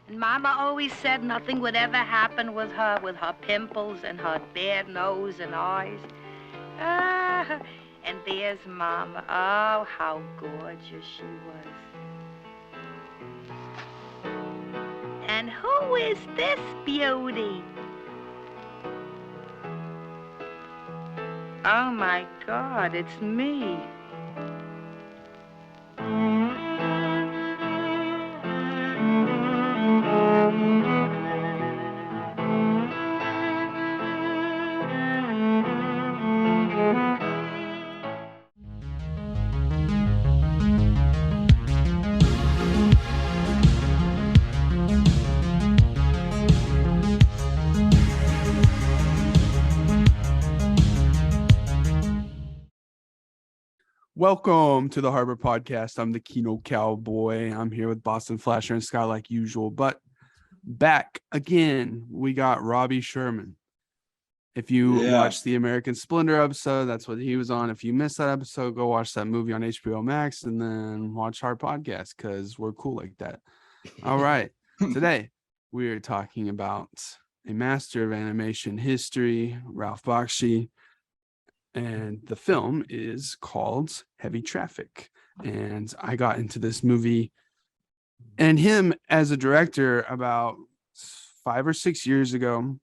And Mama always said nothing would ever happen with her pimples and her bad nose and eyes. Ah, and there's Mama. Oh, how gorgeous she was. And who is this beauty? Oh, my God, it's me. Welcome to the Harbor Podcast. I'm the Kino Cowboy. I'm here with Boston Flasher and Scott like usual, but back again, we got Robbie Sherman. If you watched the American Splendor episode, that's what he was on. If you missed that episode, go watch that movie on HBO Max and then watch our podcast because we're cool like that. All right. Today, we are talking about a master of animation history, Ralph Bakshi. And the film is called Heavy Traffic. And I got into this movie and him as a director about 5 or 6 years ago.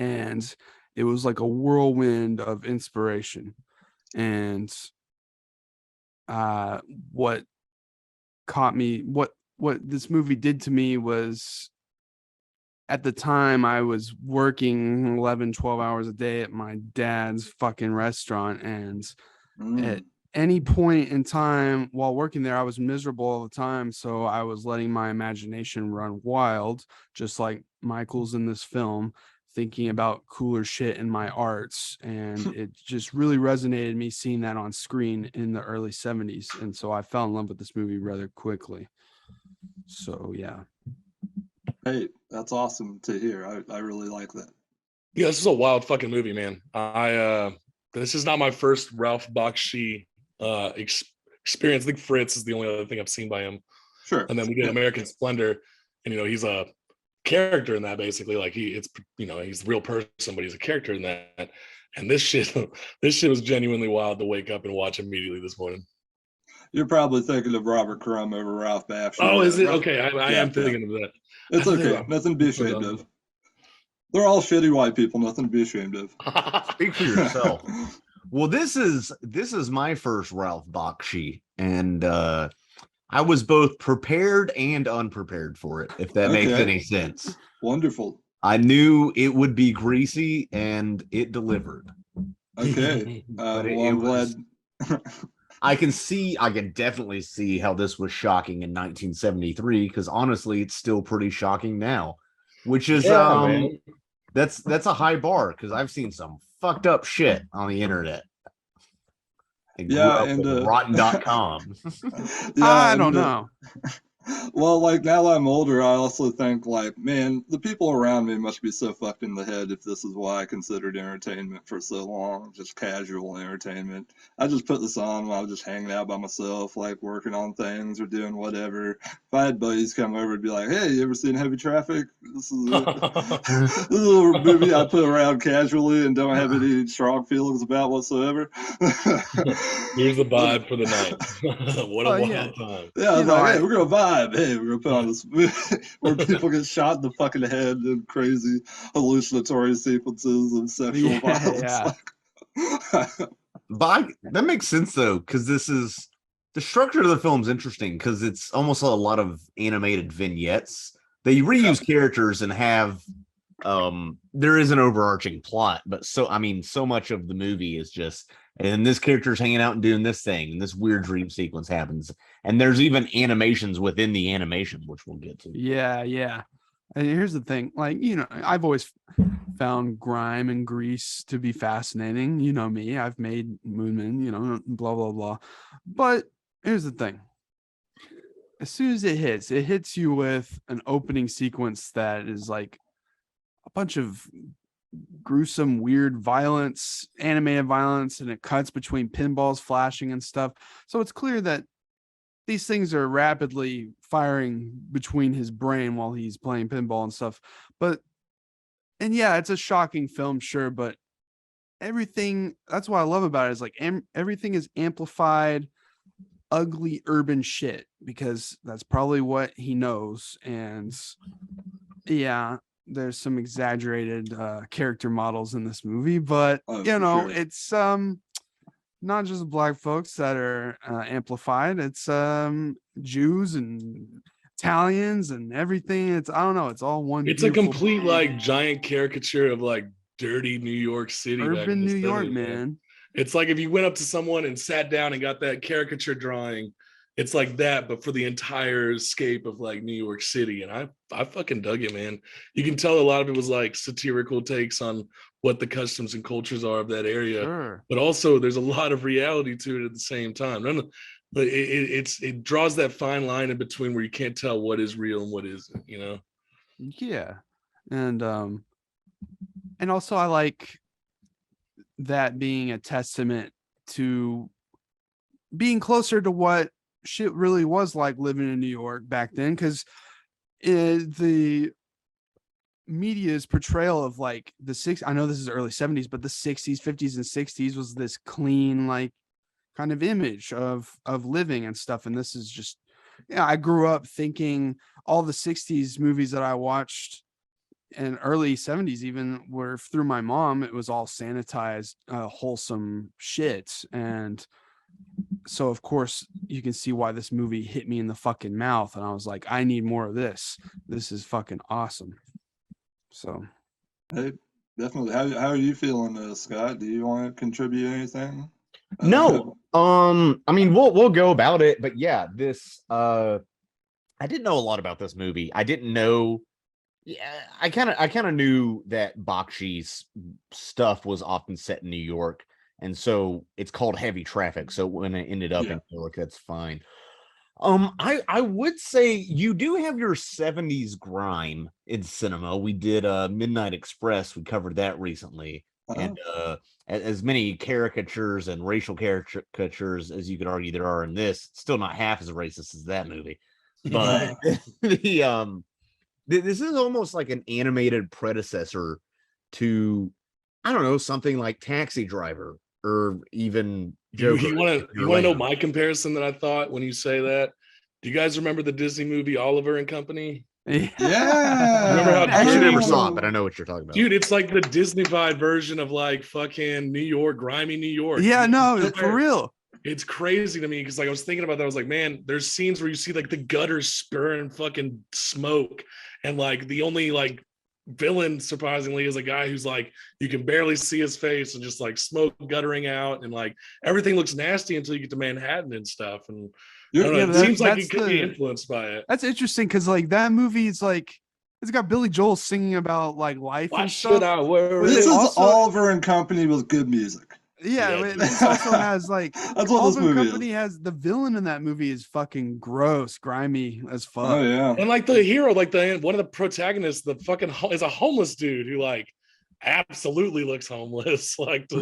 And it was like a whirlwind of inspiration. And what caught me, what this movie did to me was, at the time, I was working 11, 12 hours a day at my dad's fucking restaurant. And at any point in time while working there, I was miserable all the time. So I was letting my imagination run wild, just like Michael's in this film, thinking about cooler shit in my arts. And it just really resonated me seeing that on screen in the early 70s. And so I fell in love with this movie rather quickly. So, yeah. Hey, that's awesome to hear. I really like that. Yeah, this is a wild fucking movie, man. This is not my first Ralph Bakshi experience. I think Fritz is the only other thing I've seen by him. Sure. And then we get American Splendor, and he's a character in that, basically. Like he's the real person, but he's a character in that. And this shit was genuinely wild to wake up and watch immediately this morning. You're probably thinking of Robert Crumb over Ralph Bakshi. Oh, is it? Okay, I am thinking of that. It's okay. Nothing to be ashamed of. They're all shitty white people. Nothing to be ashamed of. Speak for yourself. Well, this is my first Ralph Bakshi, and I was both prepared and unprepared for it, if that makes any sense. Wonderful. I knew it would be greasy, and it delivered. Okay. I'm glad. I can definitely see how this was shocking in 1973, because honestly, it's still pretty shocking now, which is that's a high bar, because I've seen some fucked up shit on the internet. And rotten.com. I don't know. Well, like, now that I'm older, I also think, like, man, the people around me must be so fucked in the head if this is why I considered entertainment for so long, just casual entertainment. I just put this on when I was just hanging out by myself, like, working on things or doing whatever. If I had buddies come over and be like, hey, you ever seen Heavy Traffic? This is a movie I put around casually and don't have any strong feelings about whatsoever. Here's the vibe for the night. What a wild time. Yeah, I was like, hey, we're going to vibe. Hey, we're going to put on this movie where people get shot in the fucking head in crazy hallucinatory sequences of sexual violence. Yeah. But that makes sense, though, because the structure of the film is interesting, because it's almost a lot of animated vignettes. They reuse characters and have there is an overarching plot, but so much of the movie is just, and this character's hanging out and doing this thing, and this weird dream sequence happens, and there's even animations within the animation, which we'll get to. Yeah. And here's the thing, like, I've always found grime and grease to be fascinating. You know me, I've made Moonman, blah blah blah. But here's the thing: as soon as it hits you with an opening sequence that is like a bunch of gruesome, weird violence, animated violence, and it cuts between pinballs flashing and stuff. So it's clear that these things are rapidly firing between his brain while he's playing pinball and stuff. And yeah, it's a shocking film, sure, but everything, that's what I love about it, is like everything is amplified, ugly urban shit, because that's probably what he knows. And yeah, there's some exaggerated character models in this movie, but Sure. it's not just black folks that are amplified. It's Jews and Italians and everything. I don't know. It's all one. It's a complete like giant caricature of like dirty New York City, urban New York, man. It's like if you went up to someone and sat down and got that caricature drawing, it's like that, but for the entire scape of like New York City. And I fucking dug it, man. You can tell a lot of it was like satirical takes on what the customs and cultures are of that area, sure. But also there's a lot of reality to it at the same time. But it draws that fine line in between where you can't tell what is real and what isn't, you know? Yeah. And also I like that being a testament to being closer to what shit really was like living in New York back then, because the media's portrayal of like I know this is early 70s, but the 60s, 50s, and 60s was this clean, like kind of image of living and stuff. And this is just, yeah, I grew up thinking all the 60s movies that I watched and early 70s even were through my mom. It was all sanitized, wholesome shit. And so of course you can see why this movie hit me in the fucking mouth. And I was like, I need more of this. This is fucking awesome. So, hey, definitely. How are you feeling, Scott? Do you want to contribute anything? No. I mean, we'll go about it, but yeah, this I didn't know a lot about this movie. I didn't know. Yeah, I kind of knew that Bakshi's stuff was often set in New York, and so it's called Heavy Traffic. So when it ended up in New York, that's fine. I would say you do have your 70s grime in cinema. We did Midnight Express. We covered that recently. And as many caricatures and racial caricatures as you could argue there are in this, still not half as racist as that movie. But this is almost like an animated predecessor to, I don't know, something like Taxi Driver or even Joker. You want to know my comparison that I thought when you say that? Do you guys remember the Disney movie Oliver and Company? Yeah. Remember how I actually never saw it, but I know what you're talking about. Dude, it's like the Disney-fied version of like fucking New York, grimy New York. Yeah, no, for real. It's crazy to me because like I was thinking about that. I was like, man, there's scenes where you see like the gutters spurring fucking smoke, and like the only like villain surprisingly is a guy who's like you can barely see his face and just like smoke guttering out, and like everything looks nasty until you get to Manhattan and stuff. And I don't know, it seems like it could be influenced by it. That's interesting because like that movie is like it's got Billy Joel singing about like life and stuff. This is Oliver and Company with good music. Yeah, this also has like that's what Oliver this movie Company has. The villain in that movie is fucking gross, grimy as fuck. Oh yeah, and like the hero, like one of the protagonists, the fucking is a homeless dude who like absolutely looks homeless. Like got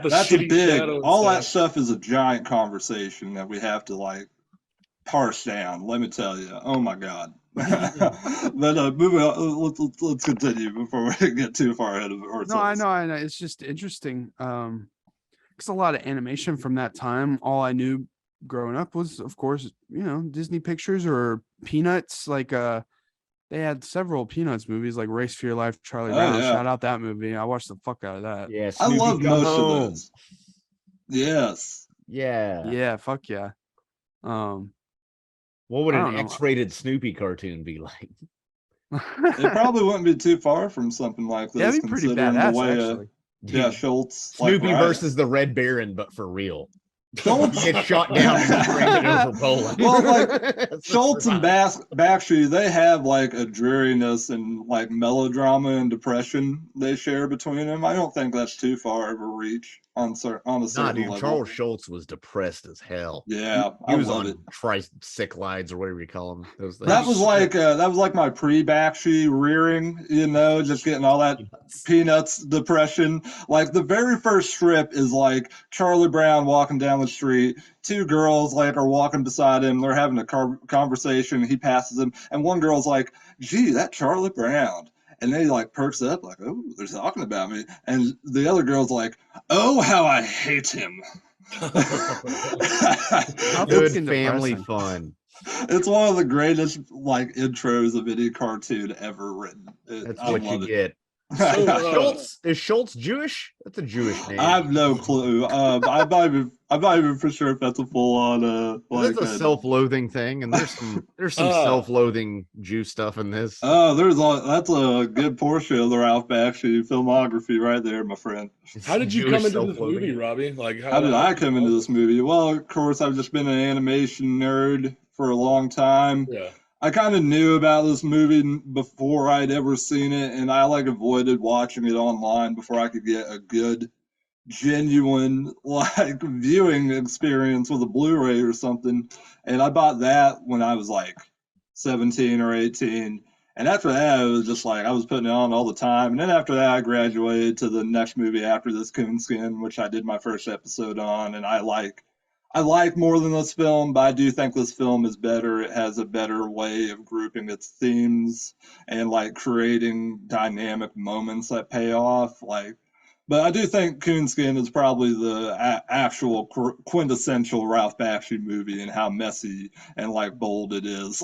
the that's shitty a big. shadow All that stuff is a giant conversation that we have to like parse down. Let me tell you. Oh my god. But moving on, let's continue before we get too far ahead of ourselves. No, I know. It's just interesting. Because a lot of animation from that time, all I knew growing up was, of course, Disney Pictures or Peanuts. Like, they had several Peanuts movies, like Race for Your Life, Charlie Brown. Yeah. Shout out that movie. I watched the fuck out of that. Yeah, I love most of those. Yes. Yeah. Yeah. Fuck yeah. What would an X-rated Snoopy cartoon be like? It probably wouldn't be too far from something like this. That'd be pretty badass, actually. Yeah, Schultz. Snoopy versus the Red Baron, but for real. Schultz gets shot down and stranded over Poland. Well, like Schultz and Bakshi, they have like a dreariness and like melodrama and depression they share between them. I don't think that's too far of a reach. on a Nah, certain dude, level. Charles Schultz was depressed as hell. Yeah, He I was love on it. tricyclides or whatever you call them. Those things. That was like my pre-Bakshi rearing, just getting all that Peanuts depression. Like the very first strip is like Charlie Brown walking down the street. Two girls like are walking beside him. They're having a conversation. He passes them, and one girl's like, "Gee, that Charlie Brown." And then he like perks up, like, "Oh, they're talking about me." And the other girl's like, "Oh, how I hate him." How Good fucking family depressing. fun. It's one of the greatest like intros of any cartoon ever written. That's I what you love it. get. So, Is Schultz Jewish? That's a Jewish name. I have no clue. I'm not even for sure if that's a full on That's a self-loathing thing, and there's some self-loathing Jew stuff in this. that's a good portion of the Ralph Bakshi filmography right there, my friend. how did you Jewish come into this self-loathing. movie, Robbie? Like, How did I come into this movie? Well, of course, I've just been an animation nerd for a long time. Yeah. I kind of knew about this movie before I'd ever seen it, and I like avoided watching it online before I could get a good, genuine like viewing experience with a Blu-ray or something. And I bought that when I was like 17 or 18. And after that, it was just like I was putting it on all the time. And then after that, I graduated to the next movie after this, Coonskin, which I did my first episode on, and I like more than this film, but I do think this film is better. It has a better way of grouping its themes and like creating dynamic moments that pay off. But I do think Coonskin is probably the actual quintessential Ralph Bakshi movie and how messy and like bold it is.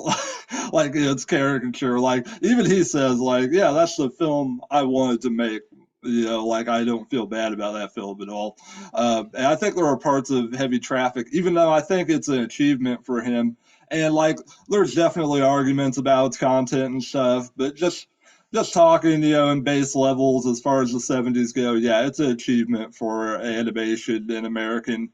Like it's caricature. Like even he says, like, yeah, that's the film I wanted to make. Like I don't feel bad about that film at all. And I think there are parts of Heavy Traffic, even though I think it's an achievement for him. And like, there's definitely arguments about its content and stuff, but just talking, in base levels as far as the 70s go, yeah, it's an achievement for animation in American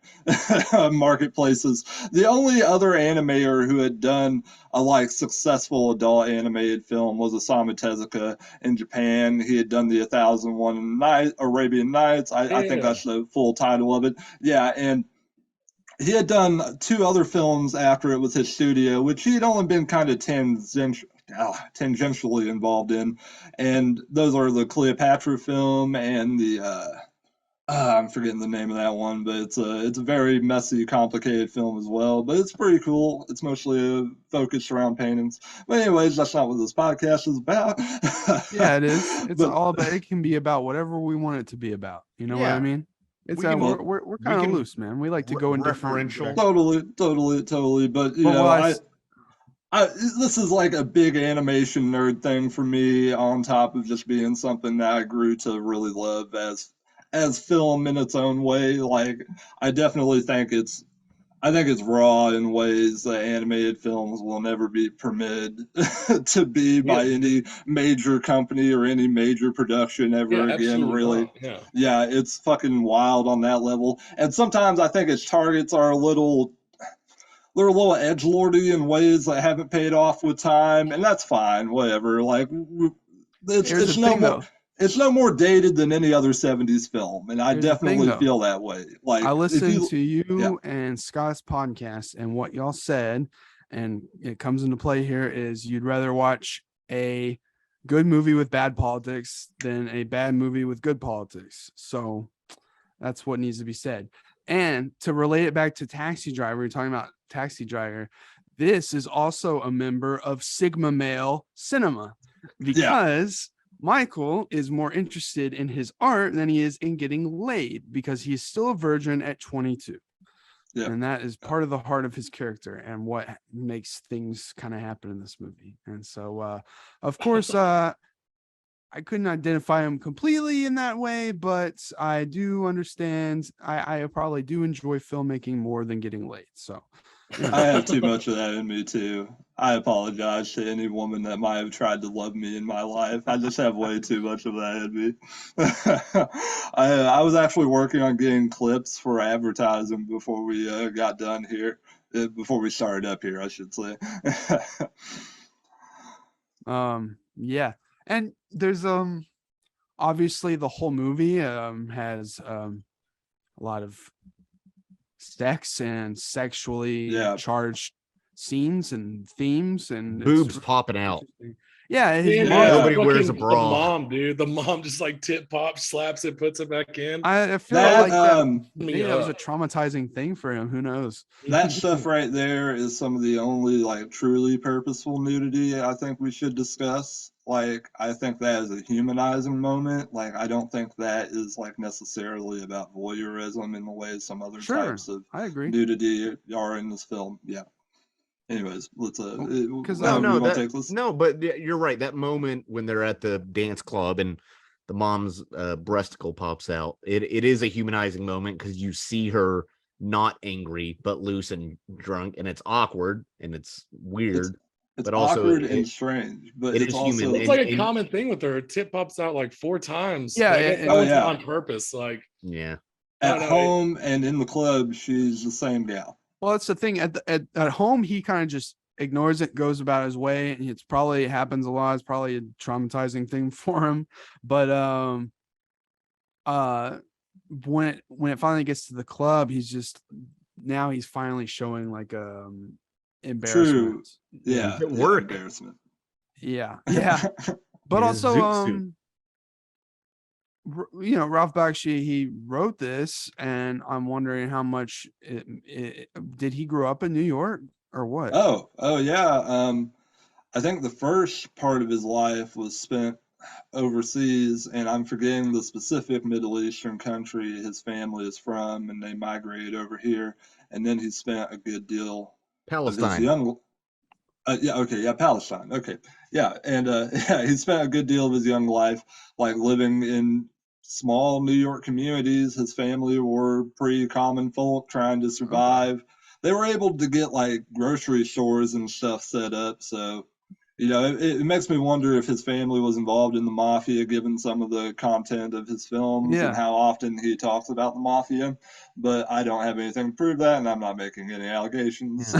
marketplaces. The only other animator who had done a like successful adult animated film was Osamu Tezuka in Japan. He had done the 1001 Night Arabian Nights. I think that's the full title of it. Yeah, and he had done two other films after it was his studio, which he had only been kind of tangentially involved in, and those are the Cleopatra film and the I'm forgetting the name of that one, but it's a very messy, complicated film as well. But it's pretty cool. It's mostly focused around paintings. But anyways, that's not what this podcast is about. Yeah, it is. It's all about. It can be about whatever we want it to be about. You know what I mean? It's we're kind of loose, man. We like to go in different. Totally. But this is like a big animation nerd thing for me, on top of just being something that I grew to really love as film in its own way. Like I definitely think it's raw in ways that animated films will never be permitted to be by any major company or any major production ever again, really. Yeah, it's fucking wild on that level. And sometimes I think its targets are a little edgelordy in ways that haven't paid off with time, and that's fine, whatever. Like it's no more dated than any other 70s film, and I definitely feel that way. Like I listened to you and Scott's podcast, and what y'all said, and it comes into play here, is you'd rather watch a good movie with bad politics than a bad movie with good politics. So that's what needs to be said. And to relate it back to Taxi Driver, you're talking about Taxi Driver, this is also a member of Sigma Male Cinema, because Michael is more interested in his art than he is in getting laid, because he's still a virgin at 22. Yeah. And that is part of the heart of his character and what makes things kind of happen in this movie. And so, of course, I couldn't identify him completely in that way, but I do understand. I probably do enjoy filmmaking more than getting laid. So I have too much of that in me too. I apologize to any woman that might have tried to love me in my life. I just have way too much of that in me. I was actually working on getting clips for advertising before we got done here. Before we started up here, I should say. Yeah. And there's obviously the whole movie has a a lot of sex and sexually Yeah. charged scenes and themes and Boobs popping out. Yeah, his Yeah, mom, Nobody wears a fucking bra. The mom, dude. The mom just like tip pops, slaps it, puts it back in. I feel That like that, Me maybe that was a up. traumatizing thing for him. Who knows? that stuff right there is some of the only like truly purposeful nudity I think we should discuss. Like, I think that is a humanizing moment. Like, I don't think that is like necessarily about voyeurism in the way some other Sure, types of I agree. nudity are in this film. Yeah. Anyways, let's Because however No, you want that, to take this. no, but you're right. That moment when they're at the dance club and the mom's breasticle pops out, it is a humanizing moment because you see her not angry but loose and drunk, and it's awkward and it's weird. It's but also awkward it- and strange, but it it's is also human. It's like a common thing with her. Her tip pops out like 4 times. Yeah, But I guess and- that one's yeah. on purpose. Like, Yeah. I at don't know. home and in the club, she's the same gal. Well, that's the thing. At home, he kind of just ignores it, goes about his way, and it happens a lot. It's probably a traumatizing thing for him. But when it finally gets to the club, he's finally showing like embarrassment. Yeah, At work. embarrassment. Yeah. But In his also zoot suit. Ralph Bakshi, he wrote this, and I'm wondering how much did he grow up in New York or what? Oh yeah. I think the first part of his life was spent overseas, and I'm forgetting the specific Middle Eastern country his family is from, and they migrated over here. And then he spent a good deal of his Palestine. Palestine. Okay, yeah, and yeah, he spent a good deal of his young life like living in small New York communities. His family were pretty common folk trying to survive. They were able to get like grocery stores and stuff set up, so it makes me wonder if his family was involved in the mafia, given some of the content of his films Yeah. and how often he talks about the mafia. But I don't have anything to prove that, and I'm not making any allegations.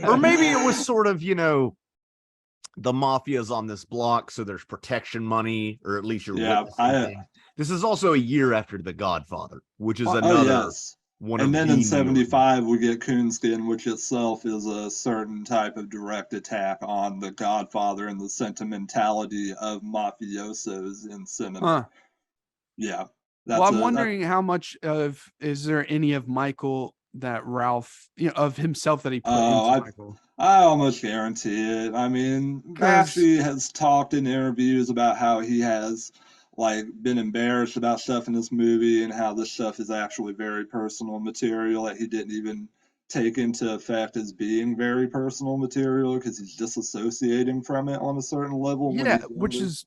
Or maybe it was sort of, the mafia's on this block, so there's protection money, or at least you're witnessing things. This is also a year after The Godfather, which is another yes. one And of then the in New York- 75, we get Coonskin, which itself is a certain type of direct attack on The Godfather and the sentimentality of mafiosos in cinema. Huh. Yeah. Well, I'm wondering how much is there any of Michael that Ralph, of himself that he put into Michael? I almost guarantee it. I mean, Bakshi has talked in interviews about how he has like been embarrassed about stuff in this movie and how this stuff is actually very personal material that he didn't even take into effect as being very personal material because he's disassociating from it on a certain level. Yeah, which is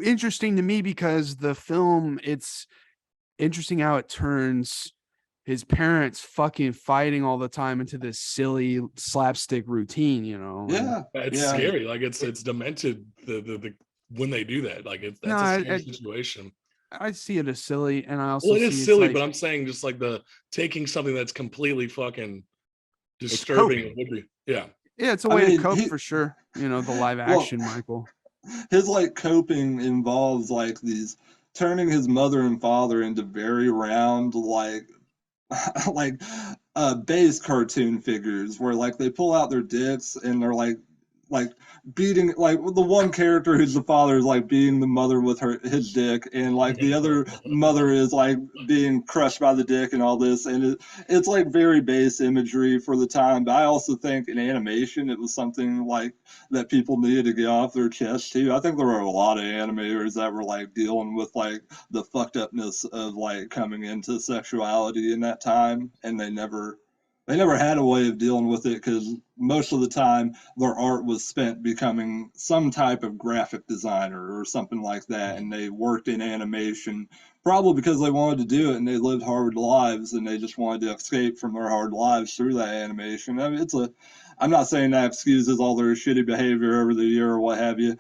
interesting to me because the film, it's interesting how it turns his parents fucking fighting all the time into this silly slapstick routine, Yeah, it's scary. Like it's demented. The when they do that, like that's a scary situation. I see it as silly, and I also it is silly, but I'm saying just like the taking something that's completely fucking disturbing would be, yeah, it's a way to cope for sure. The live action Michael. His like coping involves like these turning his mother and father into very round like base cartoon figures where like they pull out their dicks and they're like beating like the one character who's the father is like beating the mother with his dick, and like the other mother is like being crushed by the dick and all this, and it's like very base imagery for the time. But I also think in animation it was something like that people needed to get off their chest too. I think there were a lot of animators that were like dealing with like the fucked upness of like coming into sexuality in that time, and they never had a way of dealing with it because most of the time their art was spent becoming some type of graphic designer or something like that, and they worked in animation probably because they wanted to do it and they lived hard lives and they just wanted to escape from their hard lives through that animation. I mean, I'm not saying that excuses all their shitty behavior over the year or what have you,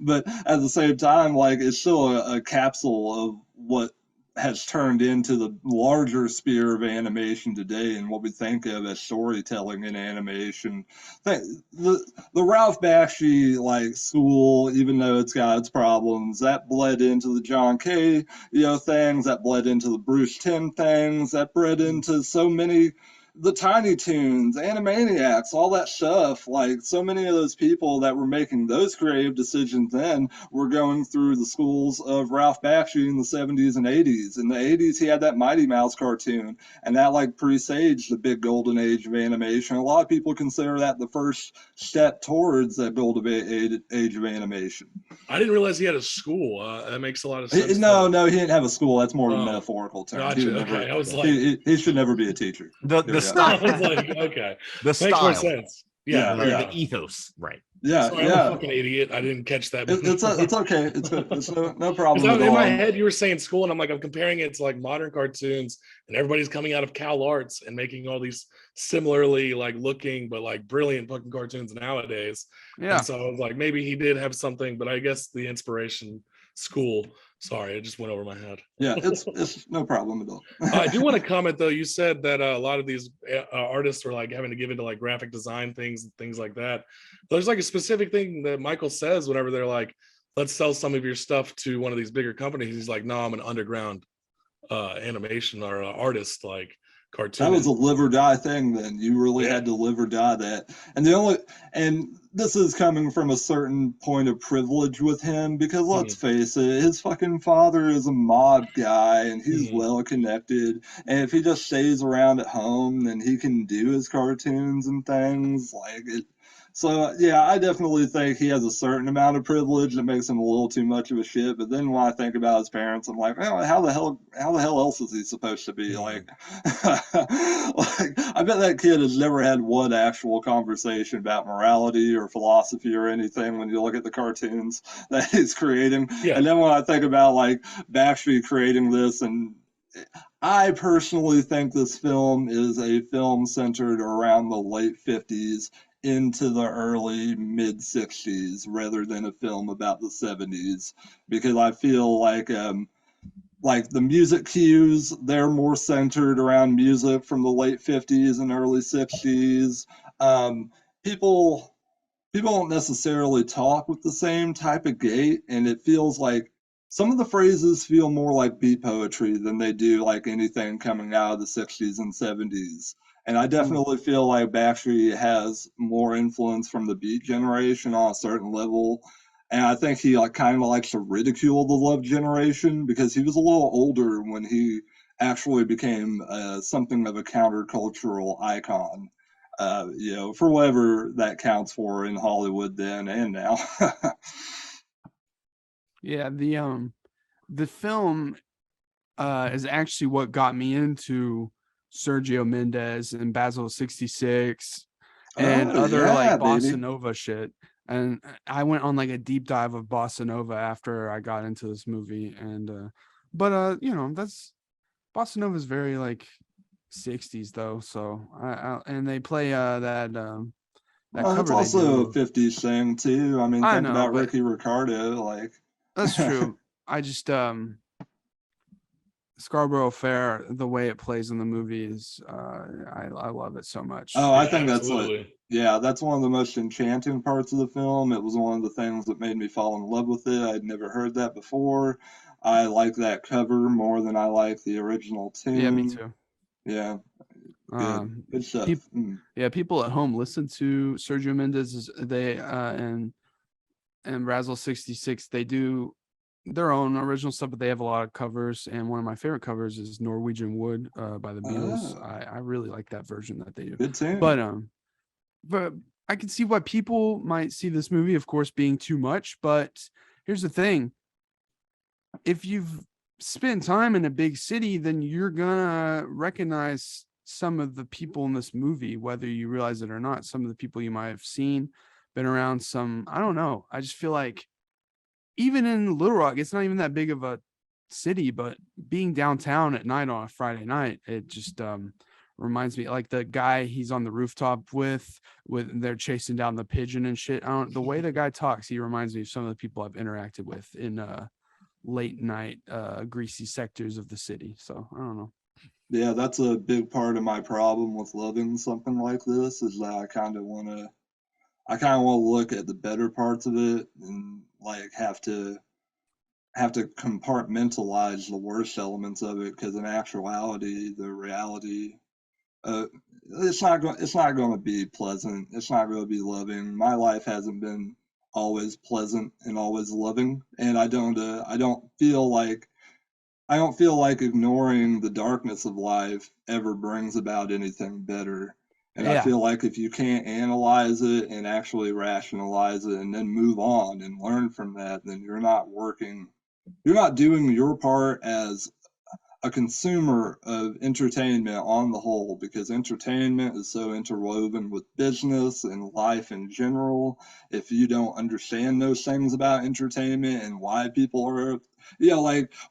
but at the same time, like it's still a capsule of what has turned into the larger sphere of animation today and what we think of as storytelling in animation. The Ralph Bakshi like school, even though it's got its problems, that bled into the John Kay, things, that bled into the Bruce Timm things, that bred into so many, the Tiny Toons, Animaniacs, all that stuff. Like, so many of those people that were making those creative decisions then were going through the schools of Ralph Bakshi in the 70s and 80s. In the 80s, he had that Mighty Mouse cartoon, and that like presaged the big golden age of animation. A lot of people consider that the first step towards that golden age of animation. I didn't realize he had a school. That makes a lot of sense. No, he didn't have a school. That's more of a metaphorical term. Gotcha. Okay, I was like, he should never be a teacher. The style. I was like, okay, the makes style. more sense. Yeah, The ethos, right? Yeah, Sorry, I'm a fucking idiot. I didn't catch that. It's okay. It's no problem. In my head, you were saying school, and I'm like, I'm comparing it to like modern cartoons, and everybody's coming out of Cal Arts and making all these similarly like looking but like brilliant fucking cartoons nowadays. Yeah. And so I was like, maybe he did have something, but I guess the inspiration school. Sorry, it just went over my head. Yeah, it's no problem at all. I do want to comment though. You said that a lot of these artists were like having to give into like graphic design things and things like that. There's like a specific thing that Michael says whenever they're like, let's sell some of your stuff to one of these bigger companies. He's like, no, I'm an underground animation or artist, like cartoon. That was a live or die thing then. You really had to live or die that. And this is coming from a certain point of privilege with him, because let's face it, his fucking father is a mob guy and he's well connected. And if he just stays around at home, then he can do his cartoons and things like it. So yeah, I definitely think he has a certain amount of privilege that makes him a little too much of a shit. But then when I think about his parents, I'm like, oh, how the hell else is he supposed to be? Like, I bet that kid has never had one actual conversation about morality or philosophy or anything when you look at the cartoons that he's creating. Yeah. And then when I think about like Bakshi creating this, and I personally think this film is a film centered around the late 50s into the early mid 60s rather than a film about the 70s, because I feel like the music cues, they're more centered around music from the late 50s and early 60s. People don't necessarily talk with the same type of gait, and it feels like some of the phrases feel more like beat poetry than they do like anything coming out of the 60s and 70s. And I definitely feel like Bakshi has more influence from the Beat generation on a certain level. And I think he like kind of likes to ridicule the Love generation, because he was a little older when he actually became something of a countercultural icon, for whatever that counts for in Hollywood then and now. Yeah, the film is actually what got me into Sergio Mendes and Basil 66 and other like bossa nova shit. And I went on like a deep dive of bossa nova after I got into this movie. And that's bossa nova is very like 60s though. So and they play that cover. It's also a 50s thing too. I mean, think about Ricky Ricardo. Like, that's true. I just Scarborough Fair, the way it plays in the movie is I love it so much. Oh, I think that's that's one of the most enchanting parts of the film. It was one of the things that made me fall in love with it. I'd never heard that before. I like that cover more than I like the original tune. Yeah, me too. Yeah. Good stuff. People at home listen to Sergio Mendes. They and Razzle 66. They do their own original stuff, but they have a lot of covers. And one of my favorite covers is Norwegian Wood by the Beatles. I really like that version that they do. Good tune. But I can see why people might see this movie, of course, being too much. But here's the thing: if you've spent time in a big city, then you're gonna recognize some of the people in this movie, whether you realize it or not. Some of the people you might have seen, been around. Some, I don't know. I just feel like even in Little Rock, it's not even that big of a city, but being downtown at night on a Friday night, it just reminds me, like the guy he's on the rooftop with they're chasing down the pigeon and shit. The way the guy talks, he reminds me of some of the people I've interacted with in late night greasy sectors of the city. So I don't know. Yeah, that's a big part of my problem with loving something like this, is that I kind of want to look at the better parts of it and like have to compartmentalize the worst elements of it, because in actuality, the reality, it's not going to be pleasant. It's not going to be loving. My life hasn't been always pleasant and always loving, and I don't feel like ignoring the darkness of life ever brings about anything better. And I Yeah. feel like if you can't analyze it and actually rationalize it and then move on and learn from that, then you're not doing your part as a consumer of entertainment on the whole, because entertainment is so interwoven with business and life in general. If you don't understand those things about entertainment and why people are,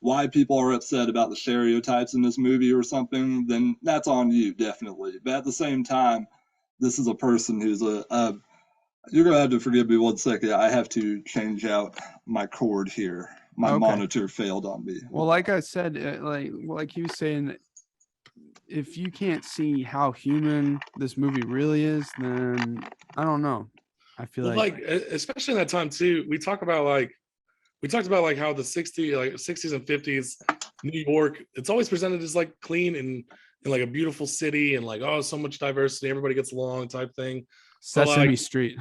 why people are upset about the stereotypes in this movie or something, then that's on you, definitely. But at the same time, this is a person who's you're going to have to forgive me 1 second. I have to change out my cord here. My monitor failed on me. Well, like I said, like he was saying, if you can't see how human this movie really is, then I don't know. I feel like especially in that time too, we talked about how the 60s and 50s New York, it's always presented as like clean and like a beautiful city and like, oh, so much diversity, everybody gets along type thing. Sesame Street.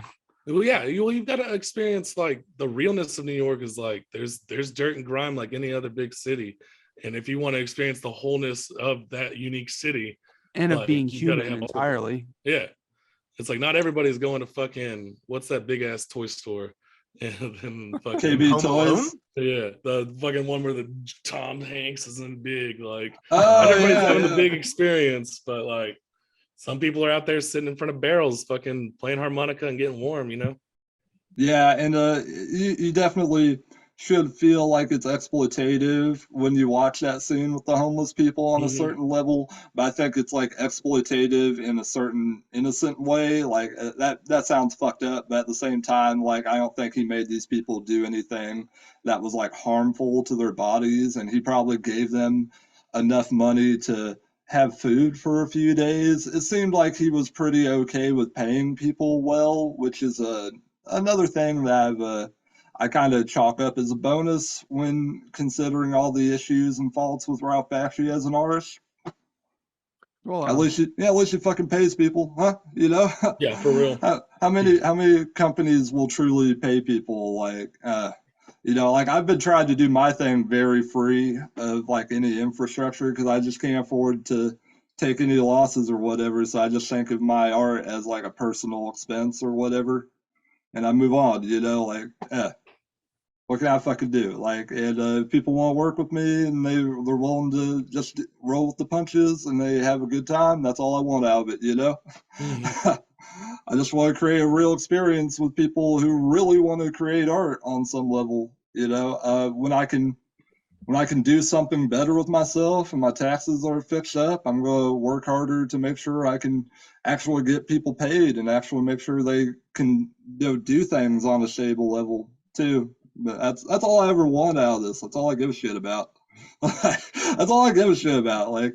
Well, yeah, you've got to experience like the realness of New York is like there's dirt and grime like any other big city, and if you want to experience the wholeness of that unique city and of being human have entirely, it's like not everybody's going to fucking what's that big ass toy store and fucking KB Toys. Yeah, the fucking one where the Tom Hanks isn't big. Like everybody's having the big experience, but like some people are out there sitting in front of barrels, fucking playing harmonica and getting warm, you know? Yeah, and you definitely should feel like it's exploitative when you watch that scene with the homeless people on a certain level, but I think it's like exploitative in a certain innocent way. Like that sounds fucked up, but at the same time, like I don't think he made these people do anything that was like harmful to their bodies, and he probably gave them enough money to have food for a few days. It seemed like he was pretty okay with paying people well, which is another thing that I kind of chalk up as a bonus when considering all the issues and faults with Ralph Bakshi as an artist. Well, at least he fucking pays people, huh? You know? Yeah, for real. How many companies will truly pay people like like I've been trying to do my thing very free of like any infrastructure because I just can't afford to take any losses or whatever. So I just think of my art as like a personal expense or whatever, and I move on. What can I fucking do? Like, and if people want to work with me and they're willing to just roll with the punches and they have a good time, that's all I want out of it. I just want to create a real experience with people who really want to create art on some level. When I can do something better with myself and my taxes are fixed up, I'm going to work harder to make sure I can actually get people paid and actually make sure they can do things on a stable level too. But that's all I ever want out of this. That's all I give a shit about. That's all I give a shit about. Like,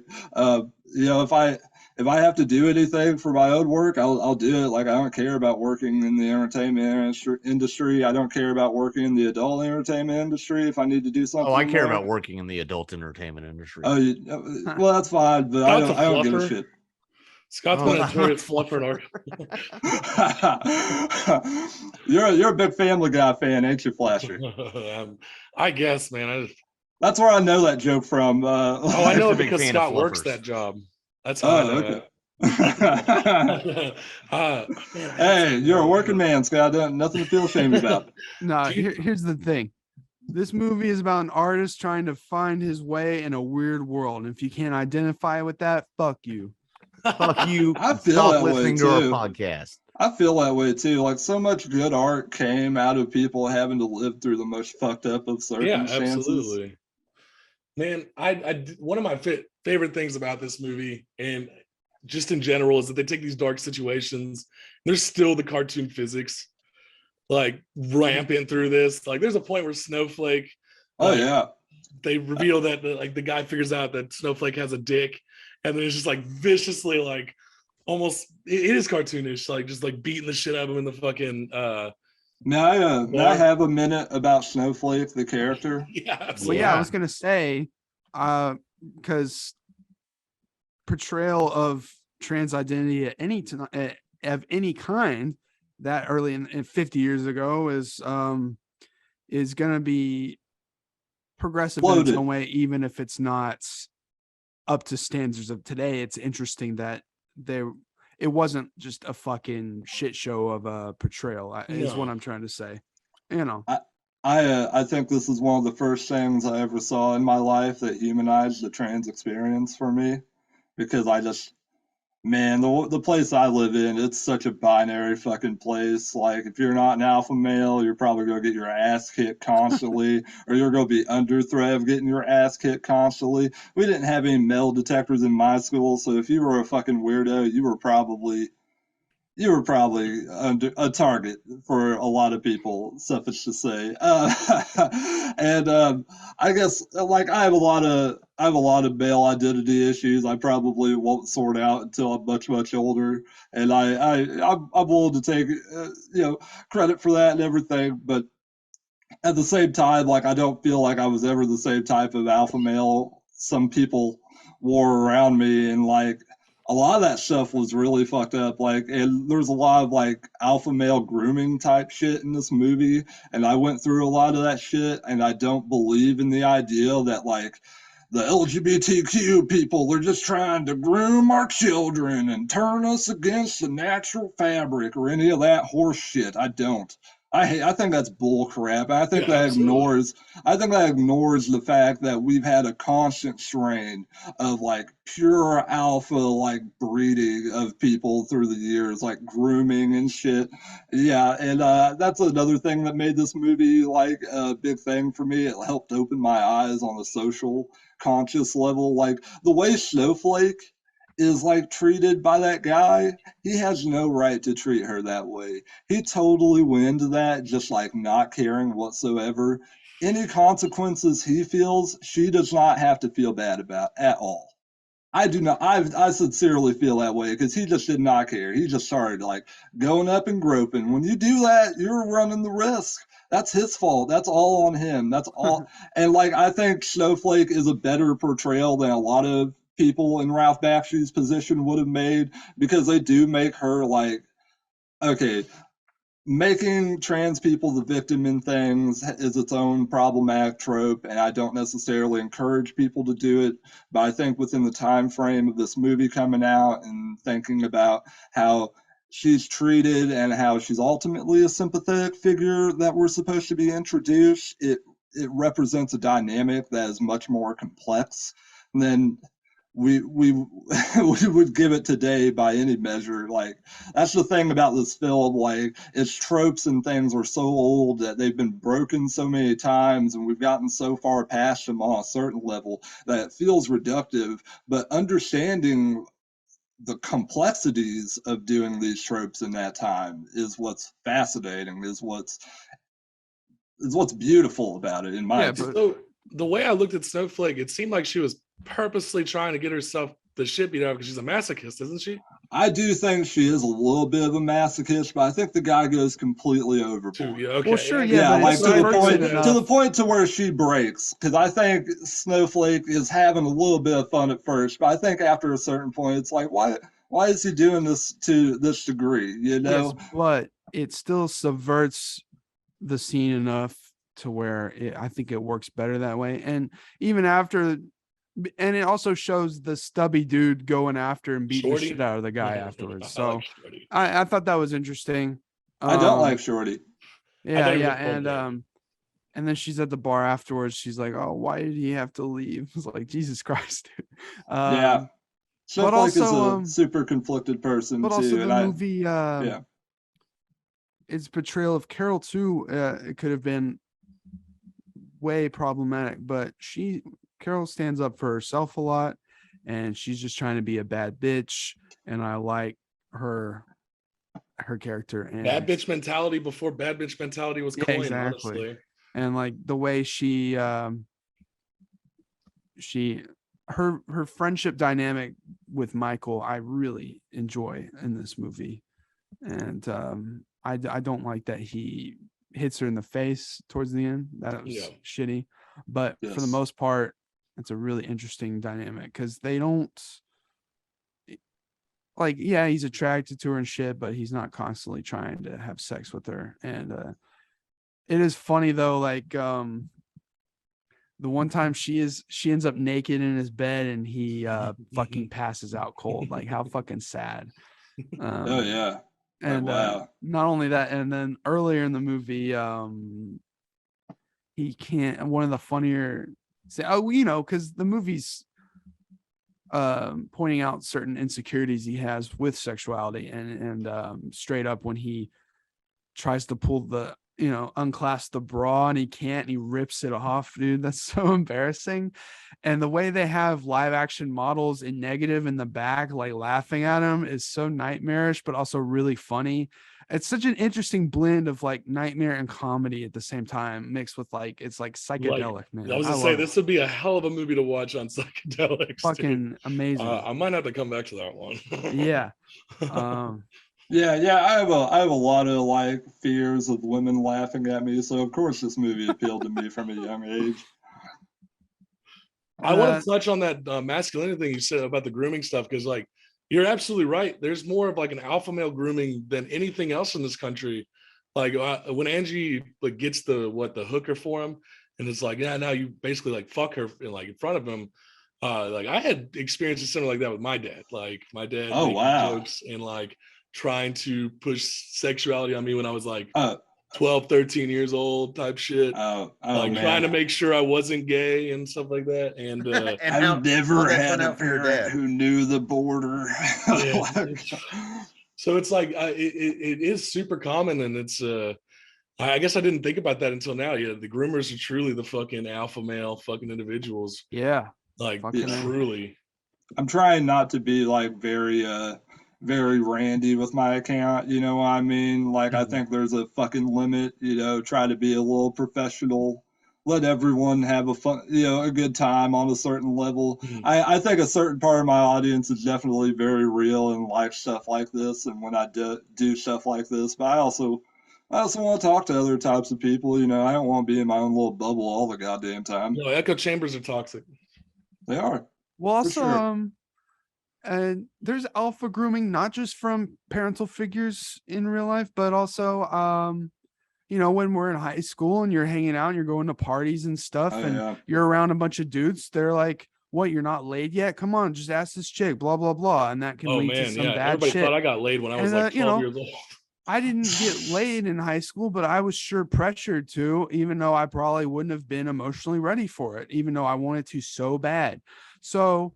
if I have to do anything for my own work, I'll do it. Like, I don't care about working in the entertainment industry. I don't care about working in the adult entertainment industry. If I need to do something, I care about working in the adult entertainment industry. Well, that's fine, but I don't give a shit. Scott's one notorious fluffer art. You're a big Family Guy fan, ain't you, Flasher? I guess, man. That's where I know that joke from. I know it because Scott works that job. That's how I know it. Hey, you're a working man, Scott. Nothing to feel ashamed about. No, here's the thing. This movie is about an artist trying to find his way in a weird world. And if you can't identify with that, fuck you. Fuck you. I feel that listening to our podcast. I feel that way too. Like, so much good art came out of people having to live through the most fucked up of circumstances. Yeah, absolutely. Man, I one of my favorite things about this movie, and just in general, is that they take these dark situations. There's still the cartoon physics, like rampant through this. Like, there's a point where Snowflake Oh Like, yeah. they reveal that like the guy figures out that Snowflake has a dick, and then it's just like viciously like almost it is cartoonish, like just like beating the shit out of him in the fucking May I bar. have a minute about Snowflake, the character? Yeah, Well, absolutely. yeah, I Yeah. was gonna say, because portrayal of trans identity at any time of any kind that early in 50 years ago is gonna be progressive in its Loaded. own way, even if it's not up to standards of today. It's interesting that it wasn't just a fucking shit show of a portrayal, is what No. I'm trying to say. You know, I think this is one of the first things I ever saw in my life that humanized the trans experience for me, because I just, man, the place I live in, it's such a binary fucking place. Like, if you're not an alpha male, you're probably gonna get your ass kicked constantly, or you're gonna be under threat of getting your ass kicked constantly. We didn't have any metal detectors in my school, so if you were a fucking weirdo, you were probably under a target for a lot of people, suffice to say. And I guess like I have a lot of male identity issues. I probably won't sort out until I'm much older, and I'm willing to take credit for that and everything. But at the same time, like, I don't feel like I was ever the same type of alpha male some people wore around me, and like a lot of that stuff was really fucked up. Like, and there's a lot of like alpha male grooming type shit in this movie, and I went through a lot of that shit, and I don't believe in the idea that like the LGBTQ people, they're just trying to groom our children and turn us against the natural fabric or any of that horse shit. I don't. I think that's bull crap. Yeah, absolutely. I think that ignores the fact that we've had a constant strain of like pure alpha like breeding of people through the years, like grooming and shit. Yeah, and that's another thing that made this movie like a big thing for me. It helped open my eyes on a social conscious level. Like the way Snowflake is like treated by that guy, he has no right to treat her that way. He totally went into that just like not caring whatsoever. Any consequences he feels, she does not have to feel bad about at all. I do not. I sincerely feel that way because he just did not care. He just started like going up and groping. When you do that, you're running the risk. That's his fault. That's all on him. That's all. And like, I think Snowflake is a better portrayal than a lot of people in Ralph Bakshi's position would have made, because they do make her like, okay, making trans people the victim in things is its own problematic trope, and I don't necessarily encourage people to do it. But I think within the time frame of this movie coming out and thinking about how she's treated and how she's ultimately a sympathetic figure that we're supposed to be introduced, it represents a dynamic that is much more complex than we we would give it today by any measure. Like, that's the thing about this film. Like, its tropes and things are so old that they've been broken so many times, and we've gotten so far past them on a certain level that it feels reductive. But understanding the complexities of doing these tropes in that time is what's fascinating, is what's beautiful about it, in my yeah, opinion. but So the way I looked at Snowflake, it seemed like she was purposely trying to get herself the shit beat out of her because she's a masochist, isn't she? I do think she is a little bit of a masochist, but I think the guy goes completely Too. overboard. Yeah. Okay. well, sure, And yeah, Yeah, but it like subverts it enough. to the point to where she breaks. Because I think Snowflake is having a little bit of fun at first, but I think after a certain point, it's like, why is he doing this to this degree? You Yes, know? but it still subverts the scene enough to where I think it works better that way. And even after, and it also shows the stubby dude going after and beating the Shorty. shit out of the guy Mhm. afterwards. I So like Shorty. I thought that was interesting. I don't like Shorty. I Yeah, thought he was yeah, a cool guy. and then she's at the bar afterwards. She's like, "Oh, why did he have to leave?" It's like, Jesus Christ, dude. Yeah. But Snowflake is also, a super conflicted person too, the and movie, yeah. its portrayal of Carol too, it could have been way problematic. But Carol stands up for herself a lot, and she's just trying to be a bad bitch. And I like her character. Bad And bitch mentality before bad bitch mentality was yeah, coined, exactly. honestly. and like the way her friendship dynamic with Michael, I really enjoy in this movie. And I don't like that he hits her in the face towards the end. That was shitty. But for the most part, it's a really interesting dynamic because they don't like, yeah, he's attracted to her and shit, but he's not constantly trying to have sex with her. And it is funny though, like the one time she ends up naked in his bed and he fucking passes out cold. Like, how fucking sad. Oh yeah. And wow. Not only that, and then earlier in the movie, he can't. One of the funnier, because the movie's pointing out certain insecurities he has with sexuality, and straight up when he tries to pull the unclasp the bra and he can't, and he rips it off, dude. That's so embarrassing. And the way they have live action models in negative in the back, like laughing at him, is so nightmarish, but also really funny. It's such an interesting blend of like nightmare and comedy at the same time, mixed with like, it's like psychedelic, man. I was gonna say, this would be a hell of a movie to watch on psychedelics. Fucking dude. Amazing. I might have to come back to that one. Yeah. Yeah, I have a lot of like fears of women laughing at me, so of course this movie appealed to me from a young age. I want to touch on that masculinity thing you said about the grooming stuff, because like you're absolutely right. There's more of like an alpha male grooming than anything else in this country. Like when Angie like gets the hooker for him, and it's like, yeah, now you basically like fuck her in front of him. Like I had experiences similar like that with my dad. Like my dad jokes and like trying to push sexuality on me when I was like 12, 13 years old type shit. Trying to make sure I wasn't gay and stuff like that. And I've never had a parent who knew the border. So it's like it is super common, and it's I guess I didn't think about that until now. Yeah, the groomers are truly the fucking alpha male fucking individuals. Yeah, like truly. I'm trying not to be like very randy with my account, you know what I mean? Like, I think there's a fucking limit, try to be a little professional, let everyone have a fun, a good time on a certain level. I think a certain part of my audience is definitely very real and like stuff like this, and when I do stuff like this, but I also want to talk to other types of people, I don't want to be in my own little bubble all the goddamn time. No, echo chambers are toxic. They are. Well, also, and there's alpha grooming, not just from parental figures in real life, but also, when we're in high school and you're hanging out and you're going to parties and stuff, you're around a bunch of dudes, they're like, what, you're not laid yet? Come on, just ask this chick, blah, blah, blah. And that can lead to some bad everybody shit. Thought I got laid when I was like 12 years old. I didn't get laid in high school, but I was sure pressured to, even though I probably wouldn't have been emotionally ready for it, even though I wanted to so bad. So,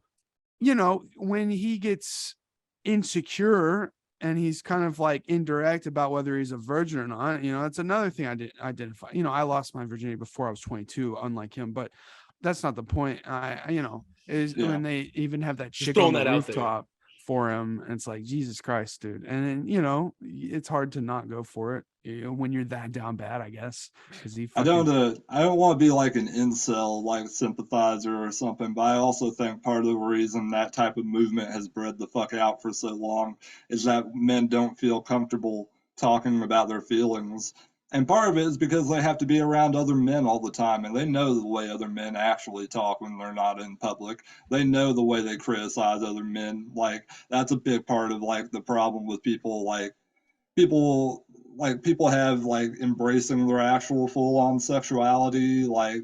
when he gets insecure and he's kind of like indirect about whether he's a virgin or not, that's another thing I didn't identify. I lost my virginity before I was 22, unlike him, but that's not the point. When they even have that chick on the rooftop for him, and it's like, Jesus Christ, dude. And then, it's hard to not go for it, when you're that down bad, I guess. I don't want to be like an incel, like sympathizer or something, but I also think part of the reason that type of movement has bred the fuck out for so long is that men don't feel comfortable talking about their feelings. And part of it is because they have to be around other men all the time, and they know the way other men actually talk when they're not in public. They know the way they criticize other men. Like, that's a big part of like the problem with people have like embracing their actual full-on sexuality. Like,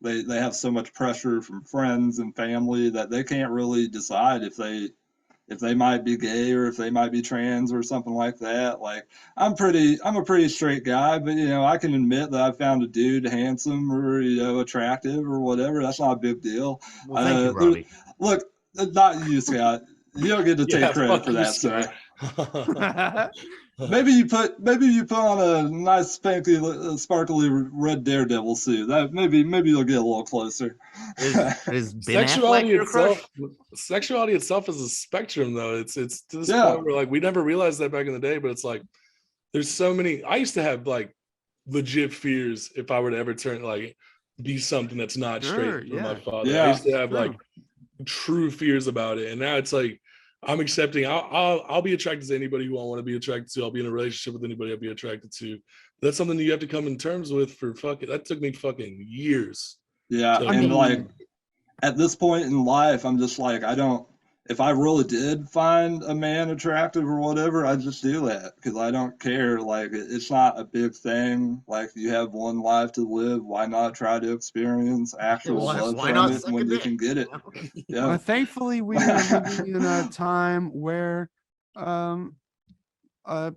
they have so much pressure from friends and family that they can't really decide if they might be gay or if they might be trans or something like that. Like, I'm a pretty straight guy, but I can admit that I found a dude handsome or attractive or whatever. That's not a big deal. Well, thank you, Robbie. Look, not you, Scott. You don't get to take credit for that, sir. Maybe you put on a nice sparkly red Daredevil suit. That maybe you'll get a little closer. Is Ben Affleck your crush? Sexuality itself is a spectrum, though. It's to this point where like we never realized that back in the day, but it's like there's so many. I used to have like legit fears if I were to ever be something that's not straight from my father. Yeah. I used to have True. like true fears about it, and now it's like I'm accepting. I'll be attracted to anybody who I want to be attracted to. I'll be in a relationship with anybody I'll be attracted to. That's something that you have to come in terms with for that took me fucking years. Yeah, So, and like at this point in life, I'm just like, if I really did find a man attractive or whatever, I'd just do that because I don't care. Like, it's not a big thing. Like, you have one life to live. Why not try to experience actual love Why from not it suck when a you dick? can get it? Yeah. Thankfully, we are living in a time where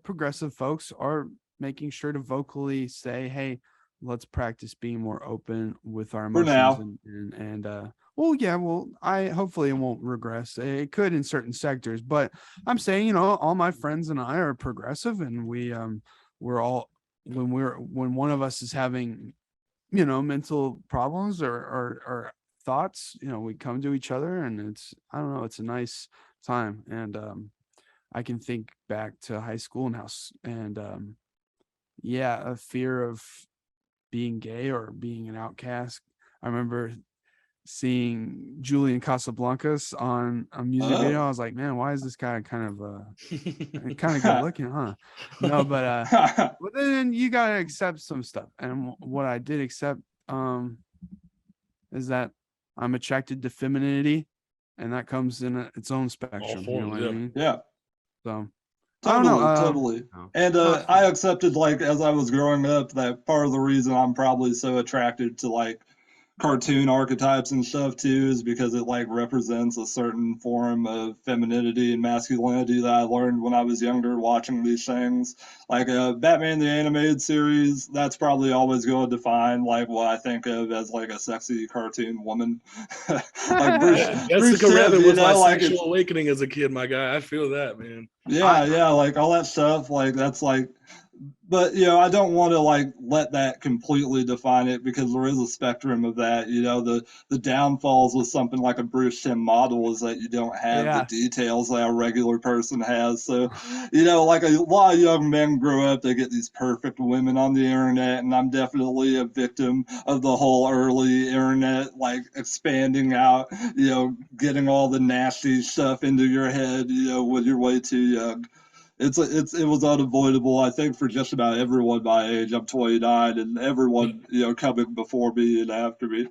progressive folks are making sure to vocally say, hey, let's practice being more open with our For emotions now. I hopefully it won't regress. It could in certain sectors, but I'm saying, you know, all my friends and I are progressive, and we're all when one of us is having, you know, mental problems or thoughts, you know, we come to each other, and it's, I don't know, it's a nice time. And I can think back to high school and a fear of being gay or being an outcast. I remember seeing Julian Casablancas on a music video. I was like, man, why is this guy kind of good looking, huh? No, but then you gotta accept some stuff. And what I did accept is that I'm attracted to femininity, and that comes in its own spectrum. You know what I mean? Yeah. So I don't know. Totally. And I accepted, like, as I was growing up, that part of the reason I'm probably so attracted to, like, cartoon archetypes and stuff too is because it like represents a certain form of femininity and masculinity that I learned when I was younger watching these things. Like Batman the Animated Series, that's probably always going to define like what I think of as like a sexy cartoon woman. Like Jessica Rabbit was my sexual awakening as a kid, my guy. I feel that, man. Yeah, like all that stuff, like that's like, but you know, I don't want to like let that completely define it because there is a spectrum of that. You know, the downfalls with something like a Bruce Timm model is that you don't have the details that a regular person has. So, you know, like a lot of young men grow up, they get these perfect women on the internet, and I'm definitely a victim of the whole early internet, like expanding out, you know, getting all the nasty stuff into your head, you know, when you're way too young. It was unavoidable, I think, for just about everyone my age. I'm 29, and everyone, you know, coming before me and after me.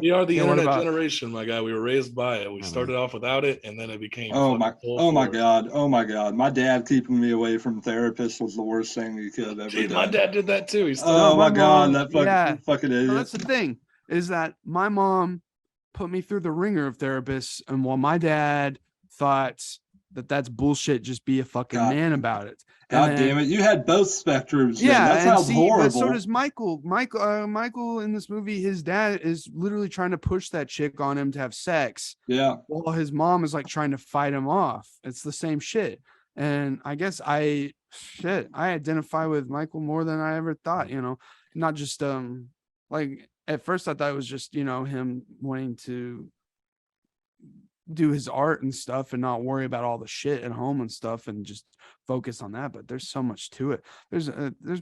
We are the internet generation, my guy. We were raised by it. We started off without it, and then it became. Oh my god! My dad keeping me away from therapists was the worst thing he could have ever done. My dad did that too. My god, that fucking idiot. So that's the thing, is that my mom put me through the ringer of therapists, and while my dad thought that's bullshit, just be a fucking man about it. God damn it, you had both spectrums. Yeah, that sounds horrible. But so does Michael. Michael in this movie, his dad is literally trying to push that chick on him to have sex. Yeah. While his mom is like trying to fight him off. It's the same shit. And I guess I identify with Michael more than I ever thought, you know, not just like at first I thought it was just, you know, him wanting to do his art and stuff and not worry about all the shit at home and stuff and just focus on that. But there's so much to it. There's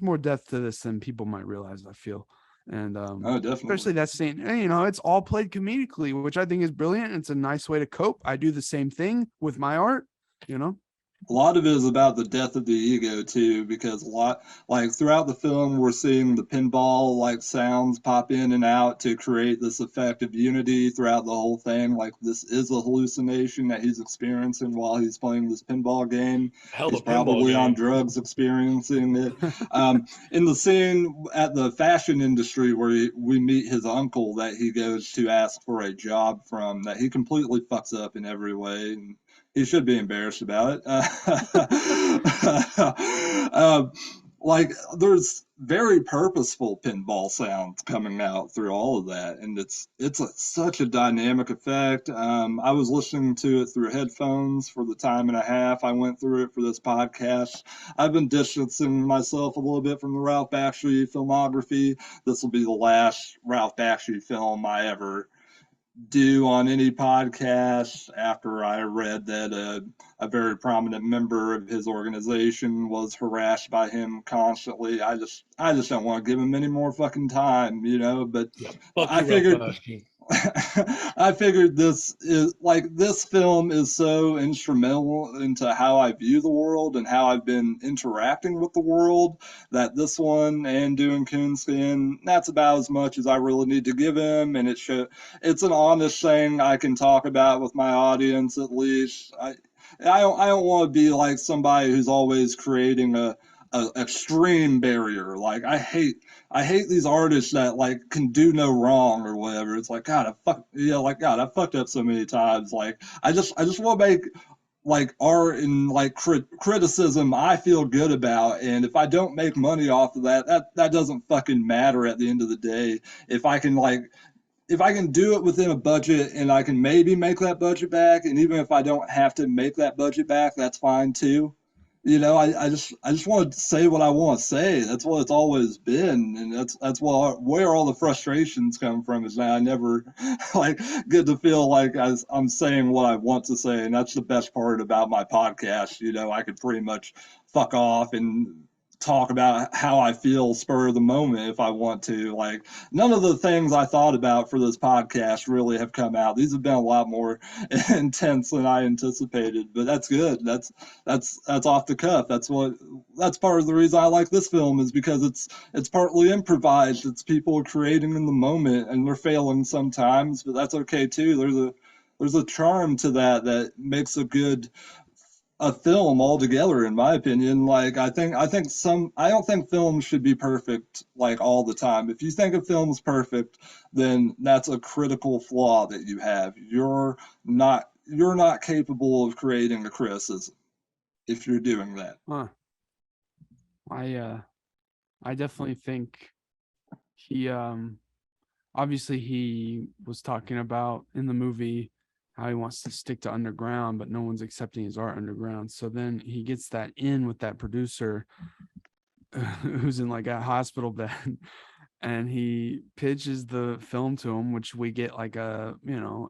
more depth to this than people might realize, I feel. And definitely, especially that scene, you know, it's all played comedically, which I think is brilliant. It's a nice way to cope. I do the same thing with my art, you know. A lot of it is about the death of the ego too, because a lot, like throughout the film, we're seeing the pinball like sounds pop in and out to create this effect of unity throughout the whole thing. Like this is a hallucination that he's experiencing while he's playing this pinball game. He's probably on drugs experiencing it. In the scene at the fashion industry where we meet his uncle that he goes to ask for a job from, that he completely fucks up in every way. And he should be embarrassed about it. Like there's very purposeful pinball sounds coming out through all of that, and it's such a dynamic effect. I was listening to it through headphones for the time and a half I went through it for this podcast. I've been distancing myself a little bit from the Ralph Bakshi filmography. This will be the last Ralph Bakshi film I ever do on any podcast after I read that a very prominent member of his organization was harassed by him constantly. I just don't want to give him any more fucking time, you know. But Yeah, fuck I you, Ralph figured. Bakshi. I figured this film is so instrumental into how I view the world and how I've been interacting with the world that this one and doing Coonskin, that's about as much as I really need to give him, and it's an honest thing I can talk about with my audience at least. I don't want to be like somebody who's always creating a extreme barrier. Like I hate these artists that like can do no wrong or whatever. It's like God, I fucked up so many times. Like I just want to make like art and like criticism I feel good about, and if I don't make money off of that doesn't fucking matter at the end of the day. If I can do it within a budget and I can maybe make that budget back, and even if I don't have to make that budget back, that's fine too. You know, I just want to say what I want to say. That's what it's always been, and that's where all the frustrations come from. Is that I never like get to feel like I'm saying what I want to say, and that's the best part about my podcast. You know, I could pretty much fuck off and talk about how I feel spur of the moment if I want to. Like none of the things I thought about for this podcast really have come out. These have been a lot more intense than I anticipated, but that's good. That's off the cuff. That's part of the reason I like this film is because it's partly improvised. It's people creating in the moment, and they're failing sometimes, but that's okay too. There's a charm to that makes a film altogether, in my opinion. Like I don't think films should be perfect like all the time. If you think a film's perfect, then that's a critical flaw that you have. You're not capable of creating a criticism if you're doing that. Huh. I definitely think he obviously he was talking about in the movie how he wants to stick to underground, but no one's accepting his art underground. So then he gets that in with that producer who's in like a hospital bed, and he pitches the film to him, which we get like a,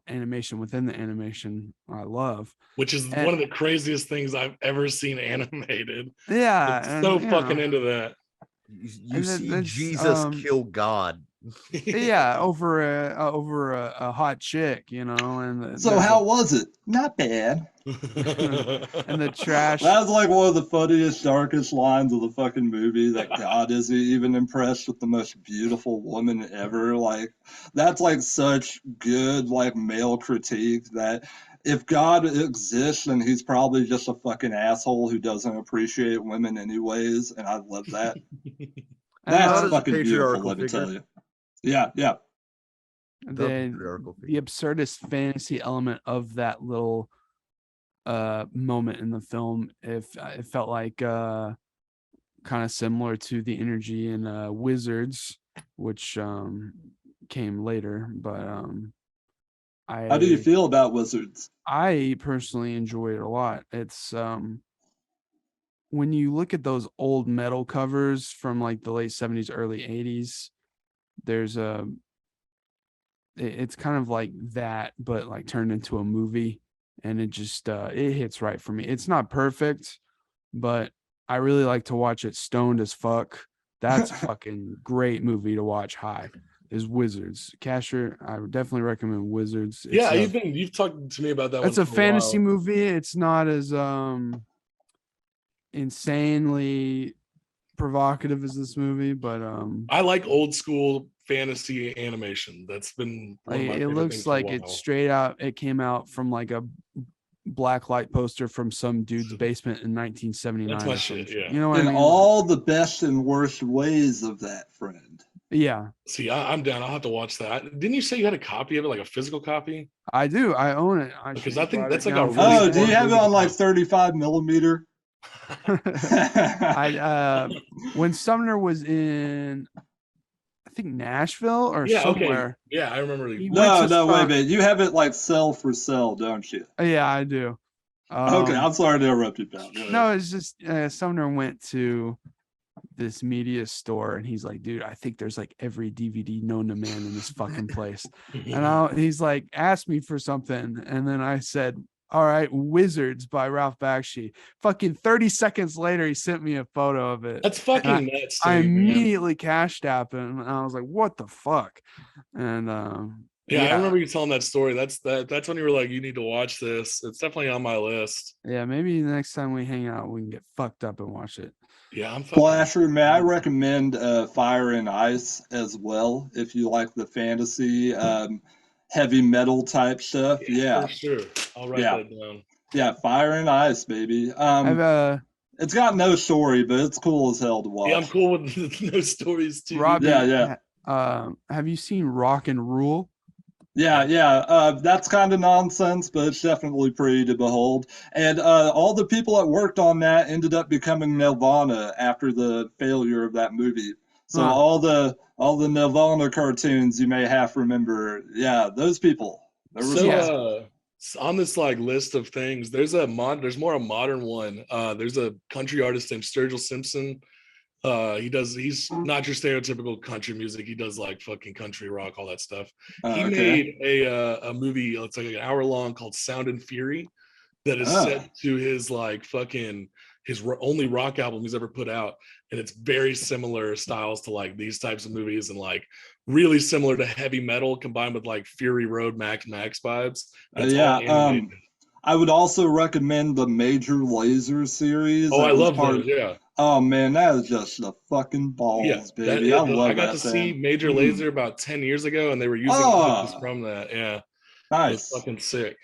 animation within the animation I love. Which is one of the craziest things I've ever seen animated. Yeah. I'm so fucking into that. You see Jesus kill God. Yeah, over a hot chick, and So how was it? Not bad. and the trash. That was like one of the funniest, darkest lines of the fucking movie, that God isn't even impressed with the most beautiful woman ever. Like that's like such good like male critique that if God exists, then he's probably just a fucking asshole who doesn't appreciate women anyways, and I love that. That's fucking beautiful, let me tell you. Yeah. The absurdist fantasy element of that little moment in the film, it felt like kind of similar to the energy in Wizards, which came later. But how do you feel about Wizards? I personally enjoy it a lot. It's when you look at those old metal covers from like the late 70s, early 80s, there's it's kind of like that, but like turned into a movie, and it just it hits right for me. It's not perfect, but I really like to watch it stoned as fuck. That's a fucking great movie to watch high. Is Wizards. Casher, I would definitely recommend Wizards. You've talked to me about that. It's a fantasy movie. It's not as insanely provocative as this movie, but I like old school fantasy animation. That's been one of my it looks like it's straight out. It came out from like a black light poster from some dude's basement in 1979. That's my shit. Yeah, you know what I mean? All the best and worst ways of that, friend. Yeah. See, I'm down. I'll have to watch that. Didn't you say you had a copy of it, like a physical copy? I do. I own it. Because I think that's like a really do you have it on like 35 millimeter? When Sumner was in, I think Nashville or somewhere. Okay. Yeah, I remember. No, wait a minute. You have it like sell for sale, don't you? Yeah, I do. Okay, I'm sorry to interrupt you, pal. No, it's just Sumner went to this media store, and he's like, dude, I think there's like every DVD known to man in this fucking place. And he's like, asked me for something, and then I said, all right, Wizards by Ralph Bakshi. Fucking 30 seconds later, he sent me a photo of it. That's fucking nuts. I to me, man. immediately cashed app him, and I was like, what the fuck? And Yeah, I remember you telling that story. That's when you were like, you need to watch this. It's definitely on my list. Yeah, maybe the next time we hang out, we can get fucked up and watch it. Yeah, I'm fucking. Flasher, may I recommend Fire and Ice as well if you like the fantasy, heavy metal type stuff? Yeah, for sure. I'll write that down. Yeah, Fire and Ice, baby. It's got no story, but it's cool as hell to watch. Yeah, I'm cool with no stories too. Robbie, yeah. Have you seen Rock and Rule? Yeah. That's kind of nonsense, but it's definitely pretty to behold. And all the people that worked on that ended up becoming Nirvana after the failure of that movie. So all the Nirvana cartoons you may half remember, those people. On this like list of things, there's more a modern one. There's a country artist named Sturgill Simpson. He's not your stereotypical country music. He does like fucking country rock, all that stuff. He made a movie, it's like an hour long, called Sound and Fury, that is set to his like fucking his only rock album he's ever put out, and it's very similar styles to like these types of movies, and like really similar to heavy metal combined with like Fury Road Max vibes. I would also recommend the Major Lazer series. Oh, I love those. Yeah. Oh man, that is just the fucking balls, baby. I got to see Major Lazer about 10 years ago, and they were using clips from that. Yeah. Nice. Fucking sick.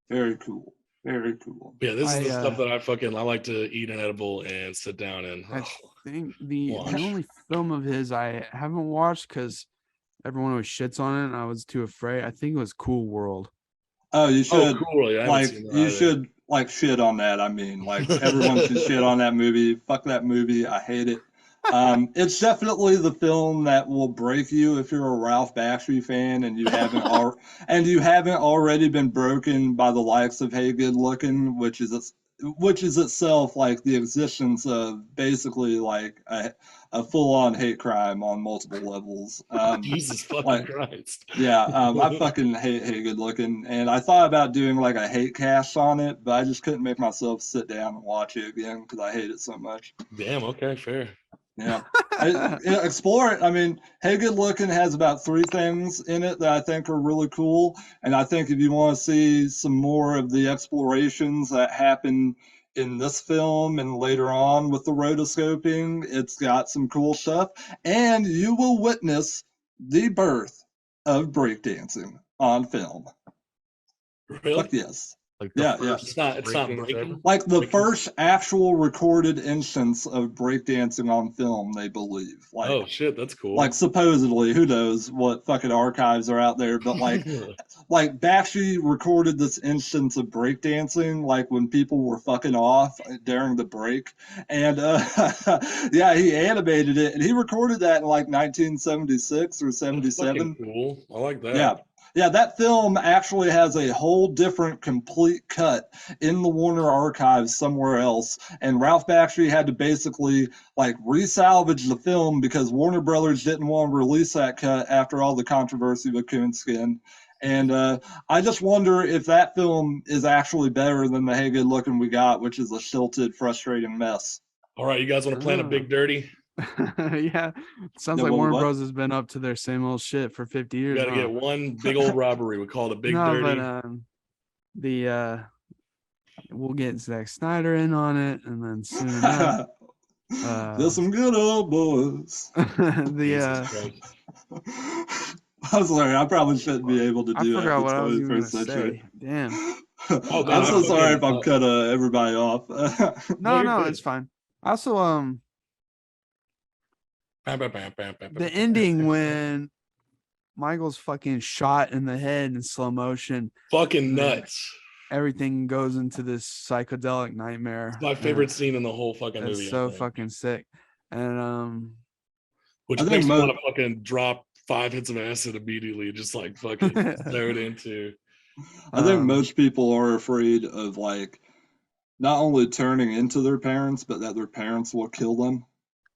Very cool. Very cool. Yeah, this is the stuff that I like to eat an edible and sit down and I think the only film of his I haven't watched because everyone always shits on it and I was too afraid. I think it was Cool World. Oh, you should cool. Yeah, should like shit on that. I mean, like everyone should shit on that movie. Fuck that movie. I hate it. It's definitely the film that will break you if you're a Ralph Bakshi fan and you haven't already been broken by the likes of Hey Good Looking, which is itself like the existence of basically like a full-on hate crime on multiple levels. Jesus fucking Christ. Yeah, I fucking hate Hey Good Looking, and I thought about doing like a hate cast on it, but I just couldn't make myself sit down and watch it again because I hate it so much. Damn. Okay. Fair. Yeah. Explore it. I mean, Hey Good Looking has about 3 things in it that I think are really cool. And I think if you want to see some more of the explorations that happen in this film and later on with the rotoscoping, it's got some cool stuff. And you will witness the birth of breakdancing on film. Really? Fuck yes. Like It's not breaking. Like the first actual recorded instance of breakdancing on film, they believe. Like, oh shit, that's cool. Like supposedly, who knows what fucking archives are out there, but like like Bakshi recorded this instance of breakdancing like when people were fucking off during the break. And yeah, he animated it and he recorded that in like 1976 or 77. Cool. I like that. Yeah. Yeah, that film actually has a whole different complete cut in the Warner archives somewhere else. And Ralph Bakshi had to basically like resalvage the film because Warner Brothers didn't want to release that cut after all the controversy with Coonskin. And I just wonder if that film is actually better than the Hey Good Looking we got, which is a stilted, frustrating mess. All right, you guys want to plan a big dirty? Yeah, sounds like Warner Bros has been up to their same old shit for 50 years. We gotta get one big old robbery. We call it a big dirty. But we'll get Zack Snyder in on it, and then soon enough, there's some good old boys. I'm sorry, I probably shouldn't be able to do it. I forgot what I was going to say. Damn. I'm so sorry if I'm cut everybody off. No, it's fine. Also, the ending when Michael's fucking shot in the head in slow motion. Fucking nuts. Everything goes into this psychedelic nightmare. It's my favorite scene in the whole fucking movie. It's so fucking sick. And which makes me want to fucking drop 5 hits of acid immediately, just like fucking throw it into. I think most people are afraid of like not only turning into their parents, but that their parents will kill them.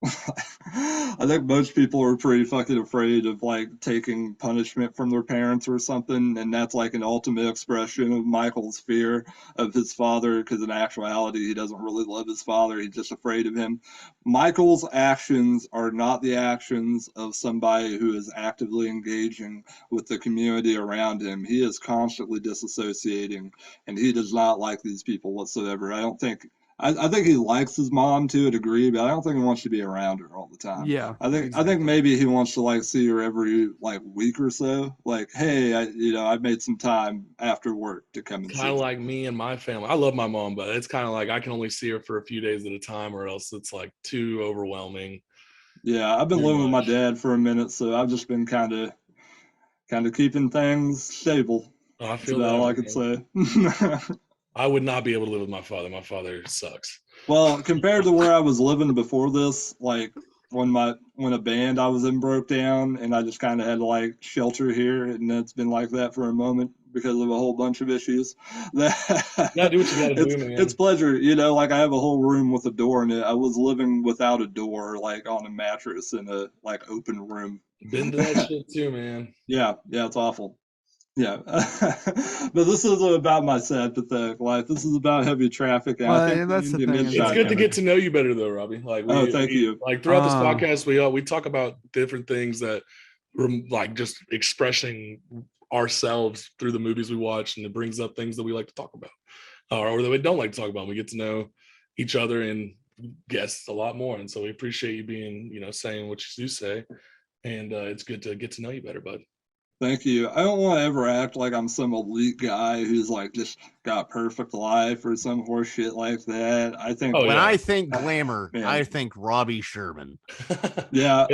I think most people are pretty fucking afraid of like taking punishment from their parents or something, and that's like an ultimate expression of Michael's fear of his father, because in actuality he doesn't really love his father, he's just afraid of him. Michael's actions are not the actions of somebody who is actively engaging with the community around him. He is constantly disassociating, and he does not like these people whatsoever. I think he likes his mom to a degree, but I don't think he wants to be around her all the time. Yeah, I think exactly. maybe he wants to like see her every like week or so. Like, hey, I made some time after work to come and see Kind of you. like me and my family. I love my mom, but it's kind of like I can only see her for a few days at a time, or else it's like too overwhelming. Yeah, I've been Too living with my much. dad for a minute, so I've just been kind of keeping things stable. Oh, I That's feel about that, all I could man. say. I would not be able to live with my father. My father sucks. Well, compared to where I was living before this, like when a band I was in broke down and I just kind of had to like shelter here, and it's been like that for a moment because of a whole bunch of issues. You gotta do what you gotta do, It's man. pleasure, like I have a whole room with a door in it. I was living without a door, like on a mattress in a like open room. Been to that shit too, man. Yeah, it's awful. Yeah, but this isn't about my sad, pathetic life. This is about heavy traffic, and I Well, think yeah, we that's need the the thing. Is It's midshot good to coming. get to know you better, though, Robbie. Like Oh, thank you. like throughout this Uh, podcast, we talk about different things that like just expressing ourselves through the movies we watch, and it brings up things that we like to talk about, or that we don't like to talk about. We get to know each other and guests a lot more, and so we appreciate you being, saying what you do say, and it's good to get to know you better, bud. Thank you. I don't want to ever act like I'm some elite guy who's like just got a perfect life or some horse shit like that. I think, Oh, When yeah. I think glamour, man. I think Robbie Sherman. Yeah,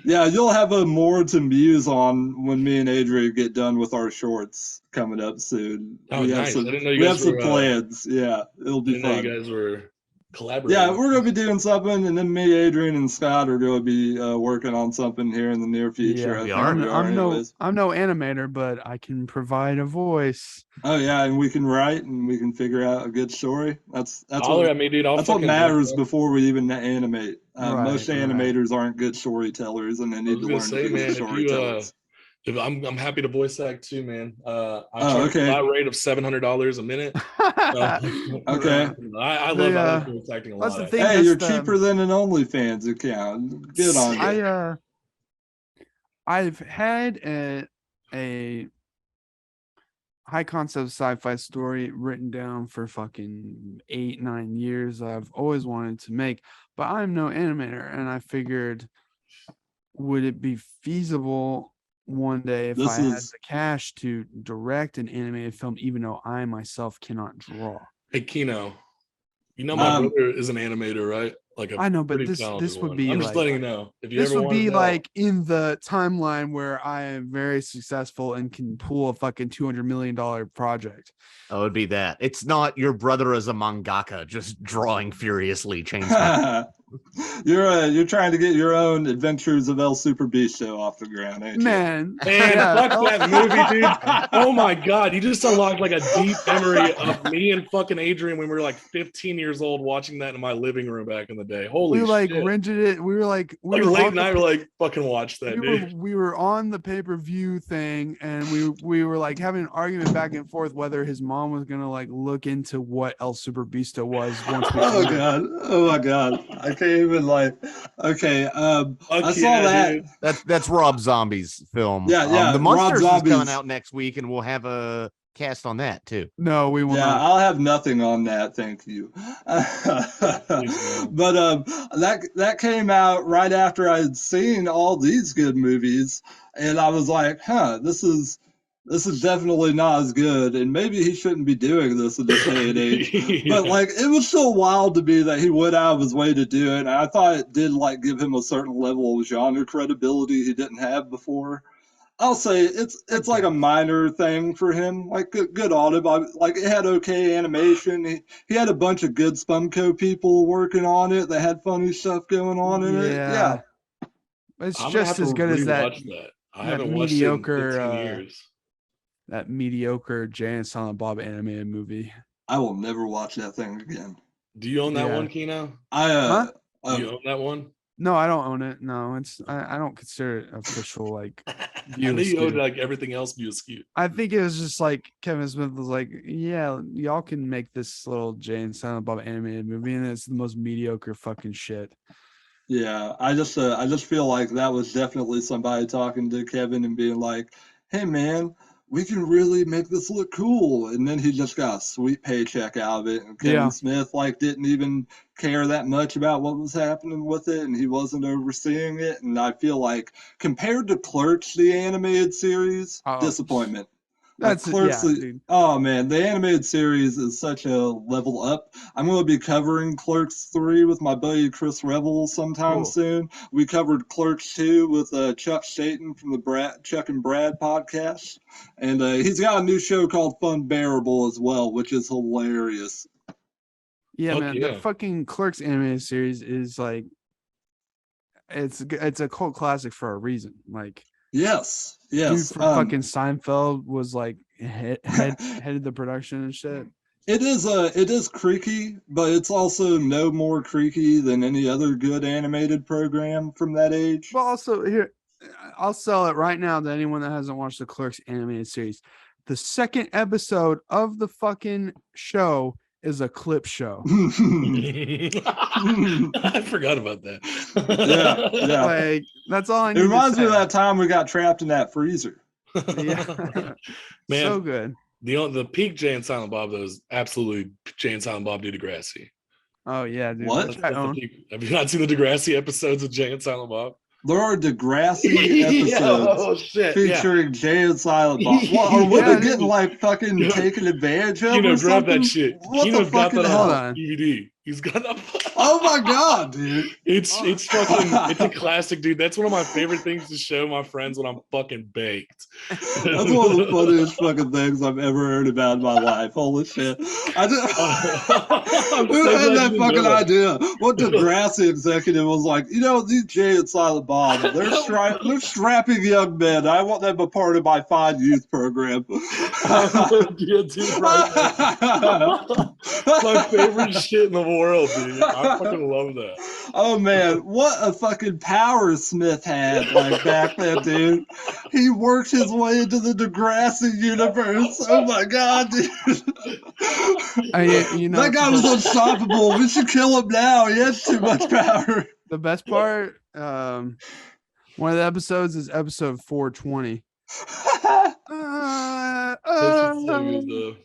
you'll have a more to muse on when me and Adrian get done with our shorts coming up soon. Oh, nice. I didn't know you We have guys some were. plans. Yeah, it'll I be didn't know you fun. guys were Yeah, collaborating. we're gonna be doing something, and then me, Adrian, and Scott are gonna be working on something here in the near future. yeah, I We think are. we are, anyways. I'm no animator, but I can provide a voice. Oh yeah, and we can write and we can figure out a good story. Holler at me, dude. I'll That's what fucking do it, matters bro. before we even animate. Most Right. animators aren't good storytellers, and they I need was to gonna learn to say, be good man, storytellers. if I'm happy to voice act too, man. I Oh, charge a okay, flat rate of $700 a minute. okay. I The like voice acting a that's lot. the thing. Actually. Hey, That's you're the cheaper than an OnlyFans account. Good on you. I've had a high concept sci-fi story written down for fucking 8-9 years that I've always wanted to make, but I'm no animator, and I figured, would it be feasible one day if This I had is the cash to direct an animated film, even though I myself cannot draw? Hey, Kino, my um, brother is an animator, right? Like a I know, but pretty talented this would one. be I'm just like letting you know. If you this ever would want to be know, like in the timeline where I am very successful and can pull a fucking $200 million project. Oh, it would be that. It's not your brother as a mangaka just drawing furiously chainsaw. you're trying to get your own Adventures of El Super Beast show off the ground, ain't you? Man, fuck that movie, dude. Oh my god, you just unlocked like a deep memory of me and fucking Adrian when we were like 15 years old watching that in my living room back in the day. Holy we like shit. rented it. We were like Like late night, we're like, fucking watch that, dude. we were on the pay-per-view thing, and we were like having an argument back and forth whether his mom was gonna like look into what El Super Beasto was once we Oh owned it. god. Oh my god. I can't even like. Okay. I Fuck saw yeah, that. dude. That's Rob Zombie's film. Yeah. The Rob Monsters is coming Zombie's. out next week, and we'll have a cast on that too. No, we will Yeah, not. I'll have nothing on that, thank you. no. But that came out right after I had seen all these good movies, and I was like, huh, this is definitely not as good, and maybe he shouldn't be doing this in this day and age. Yeah. But like, it was so wild to me that he went out of his way to do it, and I thought it did like give him a certain level of genre credibility he didn't have before. I'll say it's like a minor thing for him, like good audit. Like it had okay animation. He had a bunch of good Spumco people working on it that had funny stuff going on in it. Yeah. Yeah, it's I'm gonna have just to as good as rewatch that. I that haven't watched it in mediocre 15 years. that mediocre Jay and Silent Bob animated movie. I will never watch that thing again. Do you own that Yeah. one, Kino? I Huh? Do you own that one? No, I don't own it. No, I don't consider it official. Like, I knew you owed like everything else View Askew. I think it was just like Kevin Smith was like, yeah, y'all can make this little Jay and Silent Bob animated movie, and it's the most mediocre fucking shit. Yeah, I just feel like that was definitely somebody talking to Kevin and being like, "Hey man, we can really make this look cool," and then he just got a sweet paycheck out of it. And Kevin Yeah. Smith like didn't even care that much about what was happening with it, and he wasn't overseeing it. And I feel like compared to Clerks, the animated series, Oh. disappointment. Like That's Clerks, dude. oh man, the animated series is such a level up. I'm going to be covering Clerks 3 with my buddy Chris Revel sometime Cool. soon. We covered Clerks 2 with Chuck Staten from the Chuck and Brad podcast. And he's got a new show called Fun Bearable as well, which is hilarious. Yeah, Fuck man. yeah. The fucking Clerks animated series is like, it's a cult classic for a reason. Like, Yes, dude yes. from fucking Seinfeld was like headed the production and shit. It is creaky, but it's also no more creaky than any other good animated program from that age. Well, also here, I'll sell it right now to anyone that hasn't watched the Clerks animated series. The second episode of the fucking show is a clip show. I forgot about that. Yeah. Like, that's all I need. It reminds to me say. of that time we got trapped in that freezer. Yeah. Man, So good. The peak Jay and Silent Bob though is absolutely Jay and Silent Bob do Degrassi. Oh yeah, dude. What? Which I own. Have you not seen the Degrassi episodes of Jay and Silent Bob? There are Degrassi episodes Oh shit! featuring Jay and Silent Bob. What, are women Yeah, getting dude. like fucking Yeah. taken advantage of? Kino, or grab something? that shit. What Kino's the got fucking that Hold hell? on. DVD. He's got that. Oh my god, dude! It's fucking it's a classic, dude. That's one of my favorite things to show my friends when I'm fucking baked. That's one of the funniest fucking things I've ever heard about in my life. Holy shit! I'm Who so had glad that you fucking know that. idea? What Degrassi executive was like? You know, these Jay and Silent Bob, they're strapping young men. I want them a part of my fine youth program. Yeah, dude, right now. My favorite shit in the world, dude. I fucking love that. Oh man, what a fucking power Smith had like back then, dude. He worked his way into the Degrassi universe. Oh my god, dude. That guy was unstoppable. We should kill him now. He has too much power. The best part, one of the episodes is episode 420.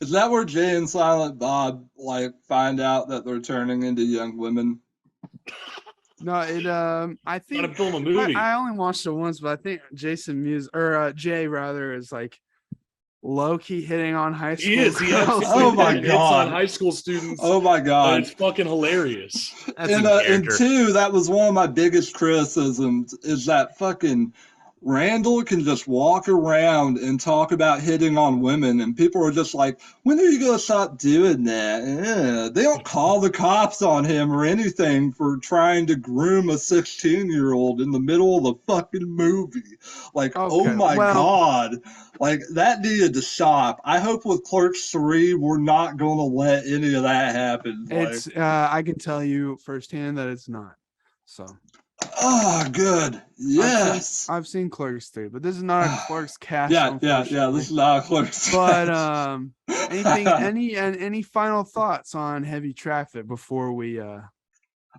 Is that where Jay and Silent Bob like find out that they're turning into young women? No, I think Gotta film a movie. I only watched it once, but I think Jay rather is like low-key hitting on high school. He is. He girls. absolutely Oh my hits God. on high school students. Oh my And god. it's fucking hilarious. That's And, a and character. two, that was one of my biggest criticisms is that fucking Randall can just walk around and talk about hitting on women, and people are just like, when are you going to stop doing that? They don't call the cops on him or anything for trying to groom a 16-year-old in the middle of the fucking movie. Like, oh Okay, my well- God. Like, that needed to stop. I hope with Clerks 3, we're not going to let any of that happen. It's I can tell you firsthand that it's not. So Oh, good. Yes. I've seen Clerks 3, but this is not a Clerks cast. Yeah. unfortunately. This is not Clerks. But any final thoughts on Heavy Traffic before we I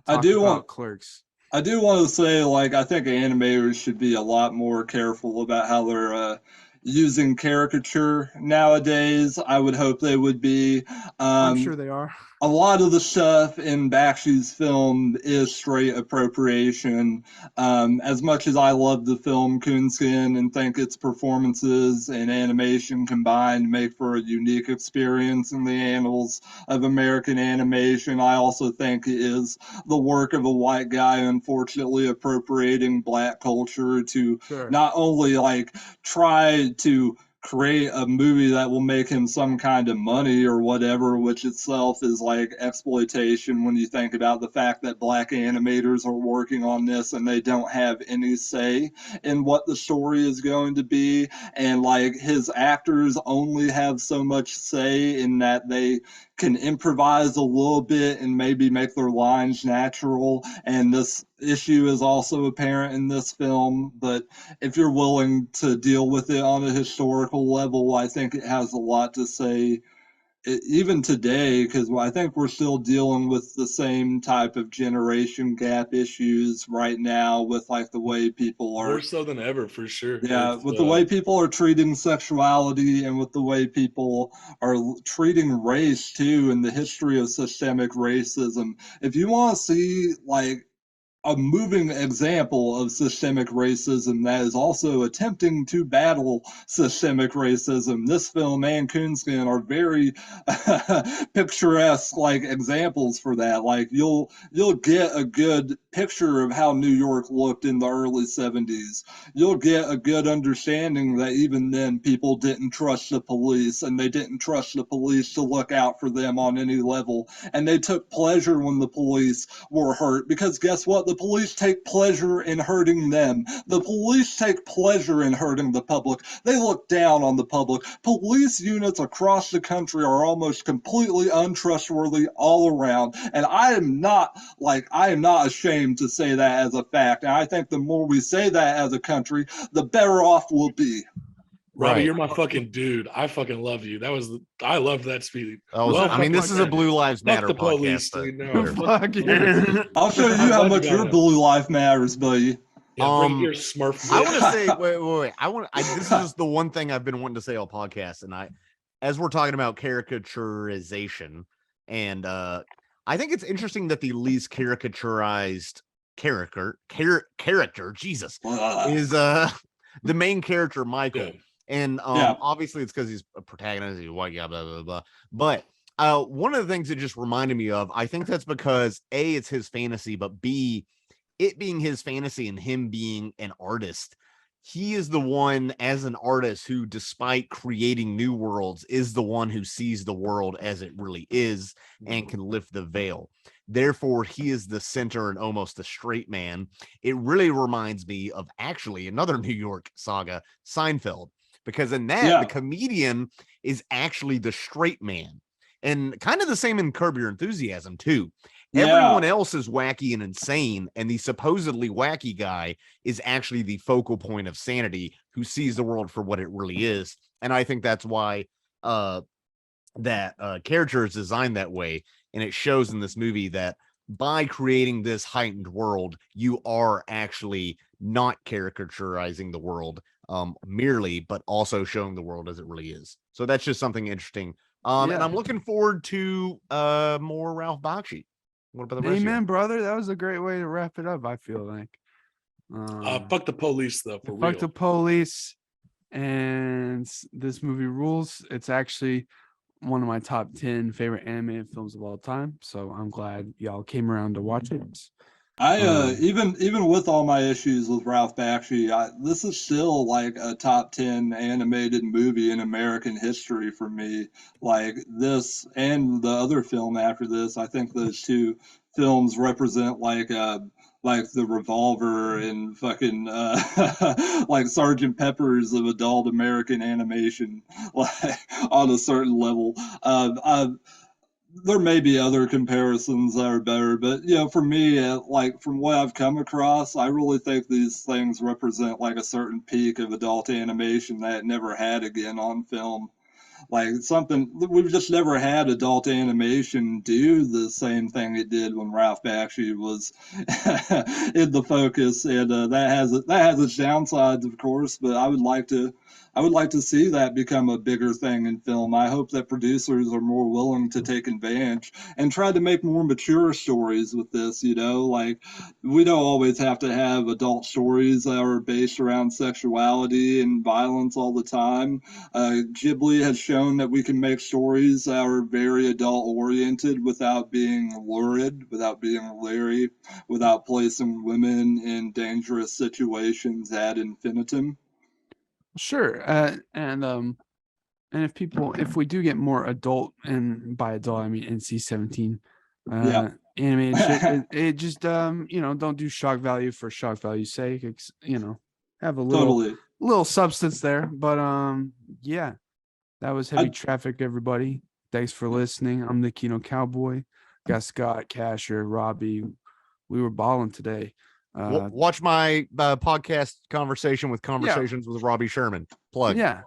talk do about want Clerks? I do want to say, like, I think animators should be a lot more careful about how they're using caricature nowadays. I would hope they would be. I'm sure they are. A lot of the stuff in Bakshi's film is straight appropriation. As much as I love the film Coonskin and think its performances and animation combined make for a unique experience in the annals of American animation, I also think it is the work of a white guy unfortunately appropriating black culture to Sure. not only like try to create a movie that will make him some kind of money or whatever, which itself is like exploitation when you think about the fact that black animators are working on this and they don't have any say in what the story is going to be. And like his actors only have so much say in that they can improvise a little bit and maybe make their lines natural. And this issue is also apparent in this film, but if you're willing to deal with it on a historical level, I think it has a lot to say even today, because I think we're still dealing with the same type of generation gap issues right now with like the way people are, More so than ever, for sure. yeah, It's, with the way people are treating sexuality and with the way people are treating race too, and the history of systemic racism. If you want to see like a moving example of systemic racism that is also attempting to battle systemic racism. This film and Coonskin are very picturesque like examples for that. Like you'll get a good picture of how New York looked in the early 70s. You'll get a good understanding that even then people didn't trust the police and they didn't trust the police to look out for them on any level. And they took pleasure when the police were hurt because guess what? The police take pleasure in hurting them. The police take pleasure in hurting the public. They look down on the public. Police units across the country are almost completely untrustworthy all around. And I am not ashamed to say that as a fact. And I think the more we say that as a country, the better off we'll be. Robbie, Right. you're my fucking dude. I fucking love you. I loved that speech. I mean, this is a Blue Lives Matter Fuck the police, podcast. dude. No, Fuck you. I'll show you how much your blue life matters, buddy. Yeah, bring your Smurf. I want to say, wait. This is just the one thing I've been wanting to say all podcast, and as we're talking about caricaturization, and I think it's interesting that the least caricaturized character, Jesus, is the main character, Michael. Yeah. And obviously it's because he's a protagonist, he's white guy, blah, blah, blah. But one of the things it just reminded me of, I think that's because A, it's his fantasy, but B, it being his fantasy and him being an artist, he is the one as an artist who, despite creating new worlds, is the one who sees the world as it really is and can lift the veil. Therefore, he is the center and almost the straight man. It really reminds me of actually another New York saga, Seinfeld. Because in that, the comedian is actually the straight man. And kind of the same in Curb Your Enthusiasm, too. Everyone else is wacky and insane, and the supposedly wacky guy is actually the focal point of sanity who sees the world for what it really is. And I think that's why that character is designed that way. And it shows in this movie that by creating this heightened world, you are actually not caricaturizing the world merely, but also showing the world as it really is. So that's just something interesting. And I'm looking forward to more Ralph Bakshi. What about the rest? Amen, brother. That was a great way to wrap it up, I feel like. Fuck the police, though. For fuck real. the police. And this movie rules. It's actually one of my top 10 favorite animated films of all time. So I'm glad y'all came around to watch it. I even with all my issues with Ralph Bakshi, this is still like a top 10 animated movie in American history for me. Like this and the other film after this, I think those two films represent like the Revolver and fucking like Sergeant Pepper's of adult American animation, like on a certain level. There may be other comparisons that are better, but for me, like from what I've come across, I really think these things represent like a certain peak of adult animation that it never had again on film. Like something we've just never had adult animation do the same thing it did when Ralph Bakshi was in the focus, and that has its downsides, of course. But I would like to see that become a bigger thing in film. I hope that producers are more willing to take advantage and try to make more mature stories with this. Like we don't always have to have adult stories that are based around sexuality and violence all the time. Ghibli has shown that we can make stories that are very adult oriented without being lurid, without being leery, without placing women in dangerous situations ad infinitum. Sure. And if we do get more adult, and by adult I mean NC-17 animated shit, it just don't do shock value for shock value's sake. Have a little substance there. But that was Heavy Traffic, everybody. Thanks for listening. I'm the Kino Cowboy. Got Scott, Casher, Robbie. We were balling today. Watch my podcast conversation with Conversations with Robbie Sherman. Plug. Yeah.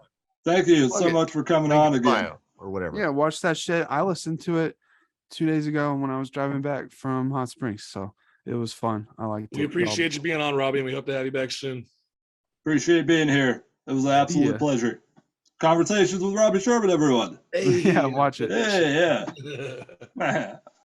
Thank you Plug so it. much for coming Link on in the again. bio or whatever. Yeah, watch that shit. I listened to it 2 days ago when I was driving back from Hot Springs, so it was fun. I liked it. We appreciate you being on, Robbie, and we hope to have you back soon. Appreciate being here. It was an absolute pleasure. Conversations with Robbie Sherman, everyone. Yeah, watch it. Yeah, yeah.